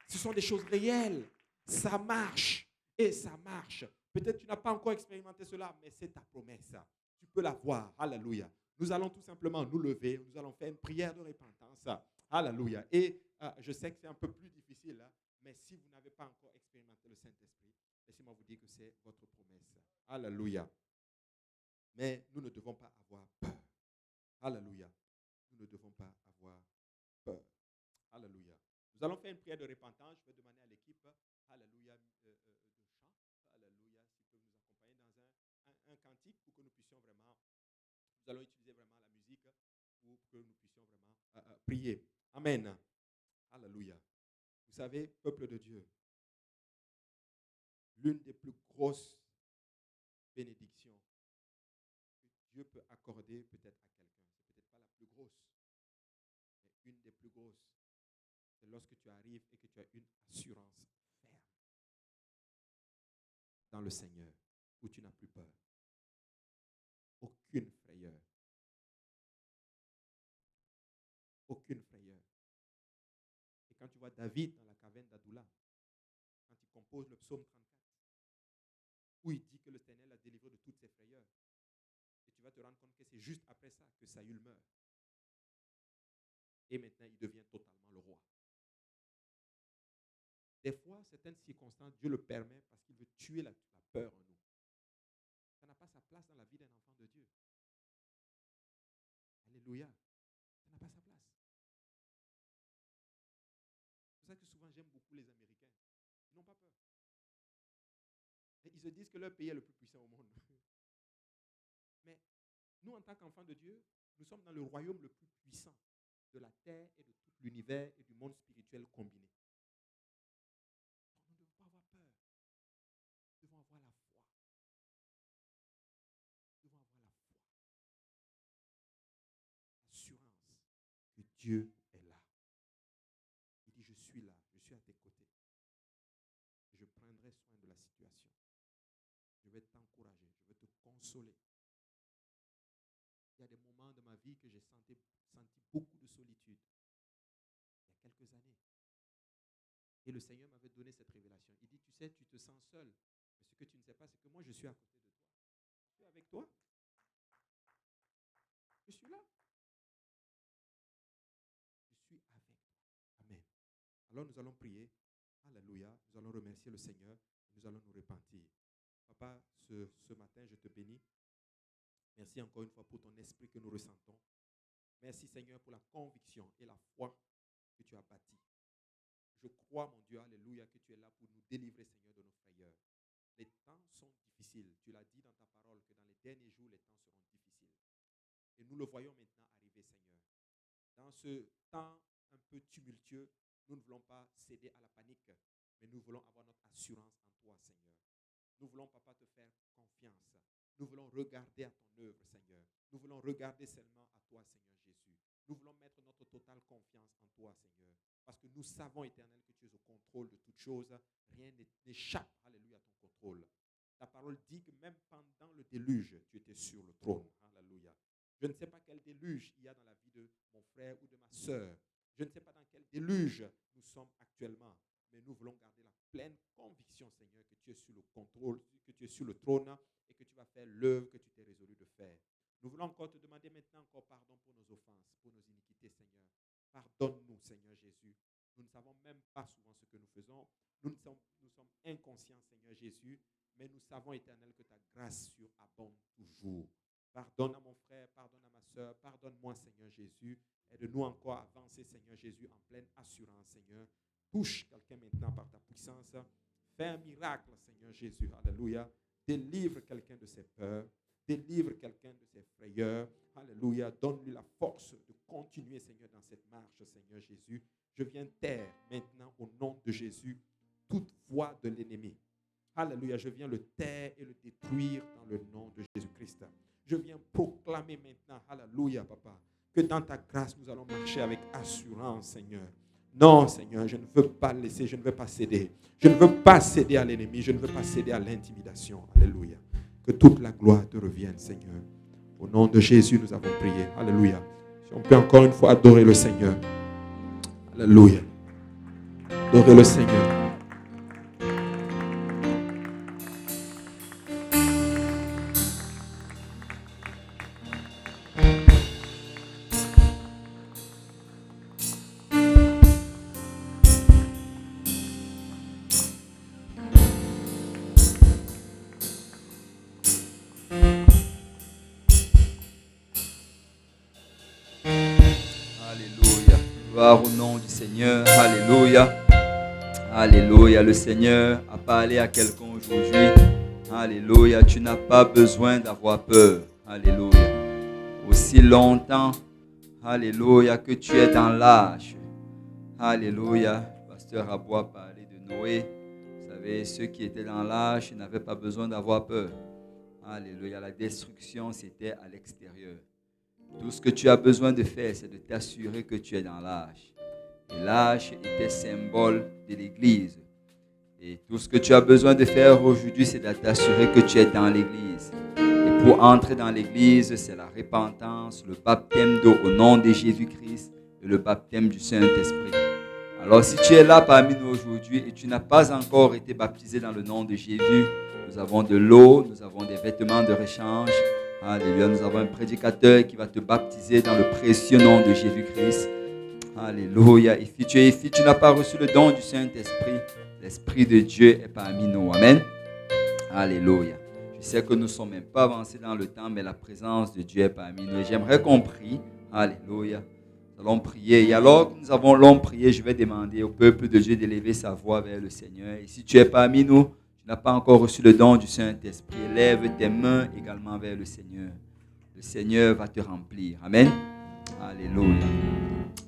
Ce sont des choses réelles. Ça marche. Et ça marche. Peut-être que tu n'as pas encore expérimenté cela, mais c'est ta promesse. Tu peux la voir. Alléluia. Nous allons tout simplement nous lever. Nous allons faire une prière de repentance. Alléluia. Et je sais que c'est un peu plus difficile, hein, mais si vous n'avez pas encore expérimenté le Saint-Esprit, laissez-moi vous dire que c'est votre promesse. Alléluia. Mais nous ne devons pas avoir peur. Alléluia. Nous ne devons pas avoir peur. Alléluia. Nous allons faire une prière de repentance. Je vais demander à l'équipe, alléluia, de chant. Alléluia. S'ils peuvent nous accompagner dans un cantique pour que nous puissions vraiment, nous allons utiliser vraiment la musique pour que nous puissions vraiment prier. Amen. Alléluia. Vous savez, peuple de Dieu, l'une des plus grosses bénédictions que Dieu peut accorder peut-être à quelqu'un, c'est peut-être pas la plus grosse, mais une des plus grosses, c'est lorsque tu arrives et que tu as une assurance ferme dans le Seigneur, où tu n'as plus peur. Aucune frayeur. Aucune frayeur. Et quand tu vois David dans la caverne d'Adoula, quand il compose le psaume 34, où il dit que le Seigneur l'a délivré de toutes ses frayeurs, et tu vas te rendre compte que c'est juste après ça que Saül meurt. Et maintenant, il devient totalement le roi. Des fois, certaines circonstances, Dieu le permet parce qu'il veut tuer la peur en nous. Ça n'a pas sa place dans la vie d'un enfant de Dieu. Alléluia. Ça n'a pas sa place. C'est pour ça que souvent j'aime beaucoup les Américains. Ils n'ont pas peur. Et ils se disent que leur pays est le plus puissant au monde. Mais nous, en tant qu'enfants de Dieu, nous sommes dans le royaume le plus puissant de la terre et de tout l'univers et du monde spirituel combiné. Nous ne devons pas avoir peur. Nous devons avoir la foi. Nous devons avoir la foi. L'assurance que Dieu est là. Il dit, je suis là, je suis à tes côtés. Je prendrai soin de la situation. Je vais t'encourager, je vais te consoler. Il y a des moments de ma vie que j'ai senti beaucoup de solitude. Il y a quelques années. Et le Seigneur m'avait donné cette révélation. Il dit, tu sais, tu te sens seul. Mais ce que tu ne sais pas, c'est que moi, je suis à côté de toi. Je suis avec toi. Je suis là. Je suis avec toi. Amen. Alors nous allons prier. Alléluia. Nous allons remercier le Seigneur. Et nous allons nous repentir. Papa, ce matin, je te bénis. Merci encore une fois pour ton esprit que nous ressentons. Merci Seigneur pour la conviction et la foi que tu as bâtie. Je crois, mon Dieu, alléluia, que tu es là pour nous délivrer, Seigneur, de nos frayeurs. Les temps sont difficiles. Tu l'as dit dans ta parole que dans les derniers jours, les temps seront difficiles. Et nous le voyons maintenant arriver, Seigneur. Dans ce temps un peu tumultueux, nous ne voulons pas céder à la panique, mais nous voulons avoir notre assurance en toi, Seigneur. Nous voulons, Papa, te faire confiance. Nous voulons regarder à ton œuvre, Seigneur. Nous voulons regarder seulement à toi, Seigneur Jésus. Nous voulons mettre notre totale confiance en toi, Seigneur. Parce que nous savons, Éternel, que tu es au contrôle de toutes choses. Rien n'échappe, alléluia, à ton contrôle. Ta parole dit que même pendant le déluge, tu étais sur le trône. Alléluia. Je ne sais pas quel déluge il y a dans la vie de mon frère ou de ma sœur. Je ne sais pas dans quel déluge nous sommes actuellement. Mais nous voulons garder la pleine conviction, Seigneur, que tu es sur le contrôle, que tu es sur le trône et que tu vas faire l'œuvre que tu t'es résolu de faire. Nous voulons encore te demander maintenant encore pardon pour nos offenses, pour nos iniquités, Seigneur. Pardonne-nous, Seigneur Jésus. Nous ne savons même pas souvent ce que nous faisons. Nous sommes inconscients, Seigneur Jésus, mais nous savons, Éternel, que ta grâce surabonde toujours. Pardonne à mon frère, pardonne à ma soeur, pardonne-moi, Seigneur Jésus. Aide-nous encore à avancer, Seigneur Jésus, en pleine assurance, Seigneur. Touche quelqu'un maintenant par ta puissance. Fais un miracle, Seigneur Jésus. Alléluia. Délivre quelqu'un de ses peurs. Délivre quelqu'un de ses frayeurs. Alléluia. Donne-lui la force de continuer, Seigneur, dans cette marche, Seigneur Jésus. Je viens taire maintenant, au nom de Jésus, toute voix de l'ennemi. Alléluia. Je viens le taire et le détruire dans le nom de Jésus-Christ. Je viens proclamer maintenant, alléluia, Papa, que dans ta grâce, nous allons marcher avec assurance, Seigneur. Non, Seigneur, je ne veux pas laisser, je ne veux pas céder. Je ne veux pas céder à l'ennemi, je ne veux pas céder à l'intimidation. Alléluia. Que toute la gloire te revienne, Seigneur. Au nom de Jésus, nous avons prié. Alléluia. Si on peut encore une fois adorer le Seigneur. Alléluia. Adorer le Seigneur. Au nom du Seigneur, alléluia, alléluia. Le Seigneur a parlé à quelqu'un aujourd'hui, alléluia. Tu n'as pas besoin d'avoir peur, alléluia. Aussi longtemps, alléluia, que tu es dans l'âge, alléluia. Le pasteur Aboua parlait de Noé. Vous savez, ceux qui étaient dans l'âge n'avaient pas besoin d'avoir peur, alléluia. La destruction, c'était à l'extérieur. Tout ce que tu as besoin de faire, c'est de t'assurer que tu es dans l'âge. Et l'âge était symbole de l'Église. Et tout ce que tu as besoin de faire aujourd'hui, c'est de t'assurer que tu es dans l'Église. Et pour entrer dans l'Église, c'est la repentance, le baptême d'eau au nom de Jésus-Christ et le baptême du Saint-Esprit. Alors si tu es là parmi nous aujourd'hui et tu n'as pas encore été baptisé dans le nom de Jésus, nous avons de l'eau, nous avons des vêtements de rechange. Alléluia. Nous avons un prédicateur qui va te baptiser dans le précieux nom de Jésus-Christ. Alléluia. Et si tu n'as pas reçu le don du Saint-Esprit, l'Esprit de Dieu est parmi nous. Amen. Alléluia. Je sais que nous ne sommes même pas avancés dans le temps, mais la présence de Dieu est parmi nous. Et j'aimerais qu'on prie. Alléluia. Nous allons prier. Et alors que nous allons prier, je vais demander au peuple de Dieu d'élever sa voix vers le Seigneur. Et si tu es parmi nous, tu n'as pas encore reçu le don du Saint-Esprit, lève tes mains également vers le Seigneur. Le Seigneur va te remplir. Amen. Alléluia.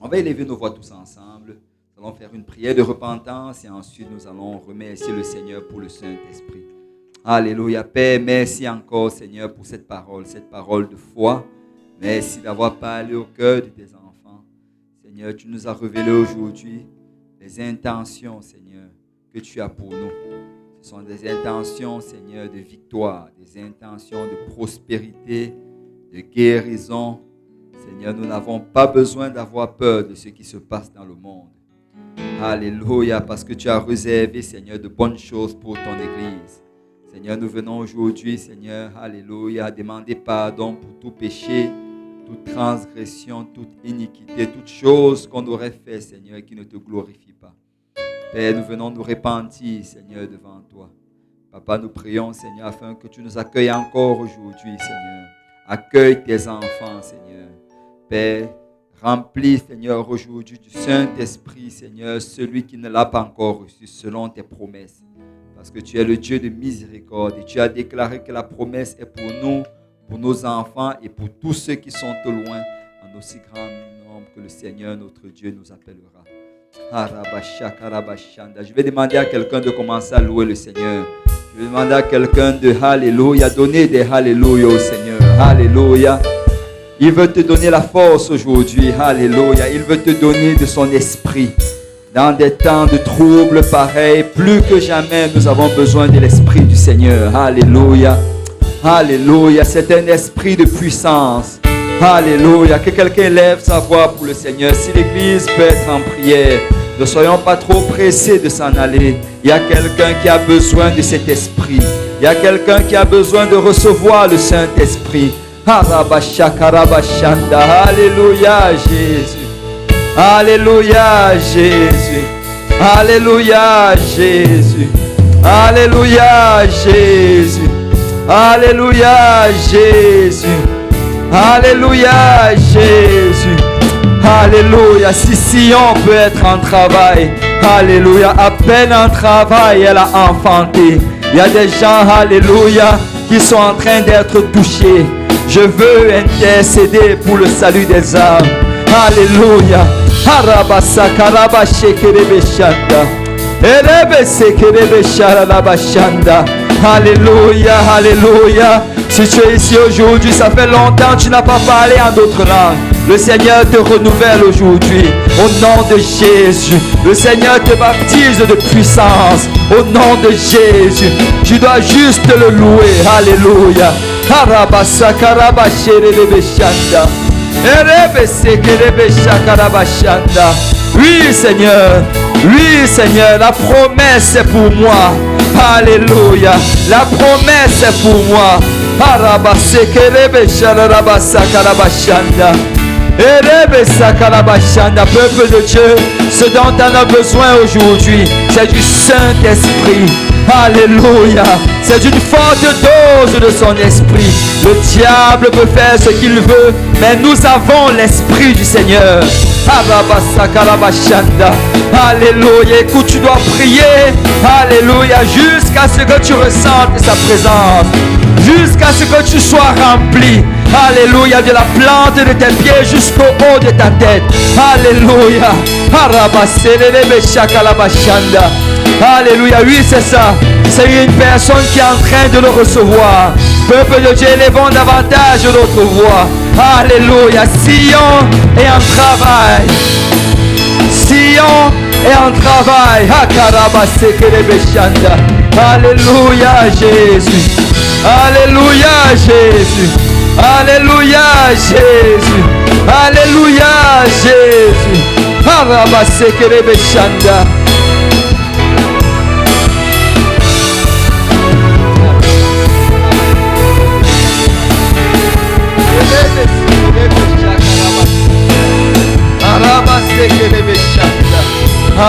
On va élever nos voix tous ensemble. Nous allons faire une prière de repentance et ensuite nous allons remercier le Seigneur pour le Saint-Esprit. Alléluia. Père, merci encore, Seigneur, pour cette parole de foi. Merci d'avoir parlé au cœur de tes enfants. Seigneur, tu nous as révélé aujourd'hui les intentions, Seigneur, que tu as pour nous. Ce sont des intentions, Seigneur, de victoire, des intentions de prospérité, de guérison. Seigneur, nous n'avons pas besoin d'avoir peur de ce qui se passe dans le monde. Alléluia, parce que tu as réservé, Seigneur, de bonnes choses pour ton Église. Seigneur, nous venons aujourd'hui, Seigneur, alléluia, demander pardon pour tout péché, toute transgression, toute iniquité, toute chose qu'on aurait fait, Seigneur, et qui ne te glorifie pas. Père, nous venons nous repentir, Seigneur, devant toi. Papa, nous prions, Seigneur, afin que tu nous accueilles encore aujourd'hui, Seigneur. Accueille tes enfants, Seigneur. Père, remplis, Seigneur, aujourd'hui du Saint-Esprit, Seigneur, celui qui ne l'a pas encore reçu, selon tes promesses. Parce que tu es le Dieu de miséricorde et tu as déclaré que la promesse est pour nous, pour nos enfants et pour tous ceux qui sont au loin, en aussi grand nombre que le Seigneur, notre Dieu, nous appellera. Je vais demander à quelqu'un de commencer à louer le Seigneur. Je vais demander à quelqu'un de Alléluia, donner des Alléluia au Seigneur. Alléluia. Il veut te donner la force aujourd'hui. Alléluia. Il veut te donner de son esprit. Dans des temps de troubles pareils, plus que jamais, nous avons besoin de l'Esprit du Seigneur. Alléluia. Alléluia. C'est un esprit de puissance. Alléluia. Que quelqu'un lève sa voix pour le Seigneur. Si l'Église peut être en prière, ne soyons pas trop pressés de s'en aller. Il y a quelqu'un qui a besoin de cet esprit. Il y a quelqu'un qui a besoin de recevoir le Saint-Esprit. Alléluia, Jésus. Alléluia, Jésus. Alléluia, Jésus. Alléluia, Jésus. Alléluia, Jésus. Alléluia, Jésus. Alléluia. Si Sion peut être en travail, alléluia, à peine en travail, elle a enfanté. Il y a des gens, alléluia, qui sont en train d'être touchés. Je veux intercéder pour le salut des âmes. Alléluia. Alléluia, alléluia. Si tu es ici aujourd'hui, ça fait longtemps que tu n'as pas parlé en d'autres langues. Le Seigneur te renouvelle aujourd'hui. Au nom de Jésus. Le Seigneur te baptise de puissance. Au nom de Jésus. Tu dois juste le louer. Alléluia. Oui, Seigneur. Oui, Seigneur. La promesse est pour moi. Alléluia. La promesse est pour moi. Peuple de Dieu, ce dont on a besoin aujourd'hui, c'est du Saint-Esprit. Alléluia. C'est une forte dose de son esprit. Le diable peut faire ce qu'il veut, mais nous avons l'esprit du Seigneur. Alléluia. Écoute, tu dois prier. Alléluia. Jusqu'à ce que tu ressentes sa présence. Jusqu'à ce que tu sois rempli. Alléluia. De la plante de tes pieds jusqu'au haut de ta tête. Alléluia. Alléluia. Oui, c'est ça. C'est une personne qui est en train de le recevoir. Peuple de Dieu, élevons davantage notre voix. Alléluia. Sion est en travail. Sion est en travail. Alléluia, Jésus. Alléluia, Jésus. Alléluia, Jésus. Alléluia, Jésus.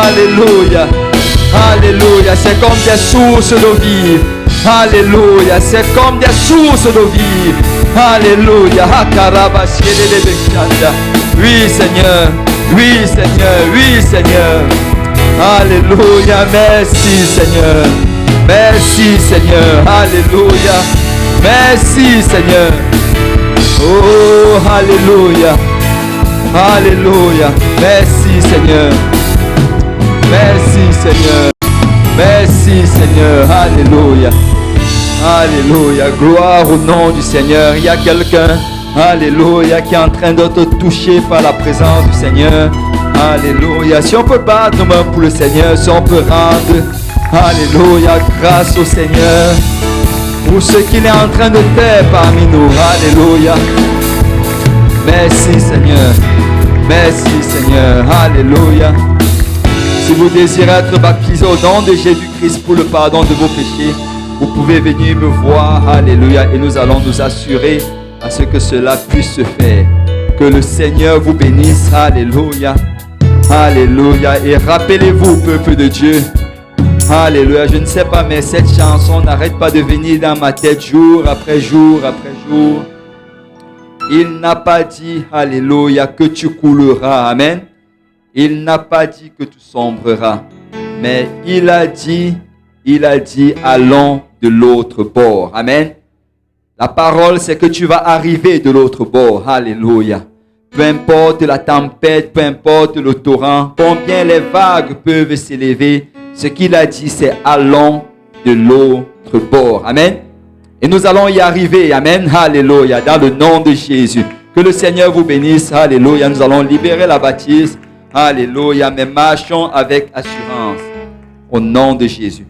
Alléluia. Alléluia. C'est comme des sources d'eau vive. Alléluia. C'est comme des sources d'eau vive. Alléluia. Oui, Seigneur. Oui, Seigneur. Oui, Seigneur. Alléluia. Merci, Seigneur. Merci, Seigneur. Alléluia. Merci, Seigneur. Oh, Alléluia. Alléluia. Merci, Seigneur. Merci, Seigneur. Merci, Seigneur. Alléluia. Alléluia. Gloire au nom du Seigneur. Il y a quelqu'un, alléluia, qui est en train de te toucher par la présence du Seigneur. Alléluia. Si on peut battre nos mains pour le Seigneur, si on peut rendre, alléluia, grâce au Seigneur pour ce qu'il est en train de faire parmi nous. Alléluia. Merci, Seigneur. Merci, Seigneur. Alléluia. Si vous désirez être baptisé au nom de Jésus-Christ pour le pardon de vos péchés, vous pouvez venir me voir. Alléluia. Et nous allons nous assurer à ce que cela puisse se faire. Que le Seigneur vous bénisse. Alléluia. Alléluia. Et rappelez-vous, peuple de Dieu. Alléluia. Je ne sais pas, mais cette chanson n'arrête pas de venir dans ma tête jour après jour après jour. Il n'a pas dit, alléluia, que tu couleras. Amen. Il n'a pas dit que tu sombreras. Mais il a dit, allons de l'autre bord. Amen. La parole, c'est que tu vas arriver de l'autre bord. Alléluia. Peu importe la tempête, peu importe le torrent, combien les vagues peuvent s'élever, ce qu'il a dit, c'est allons de l'autre bord. Amen. Et nous allons y arriver. Amen. Alléluia. Dans le nom de Jésus. Que le Seigneur vous bénisse. Alléluia. Nous allons libérer la bâtisse. Alléluia. Mais marchons avec assurance. Au nom de Jésus.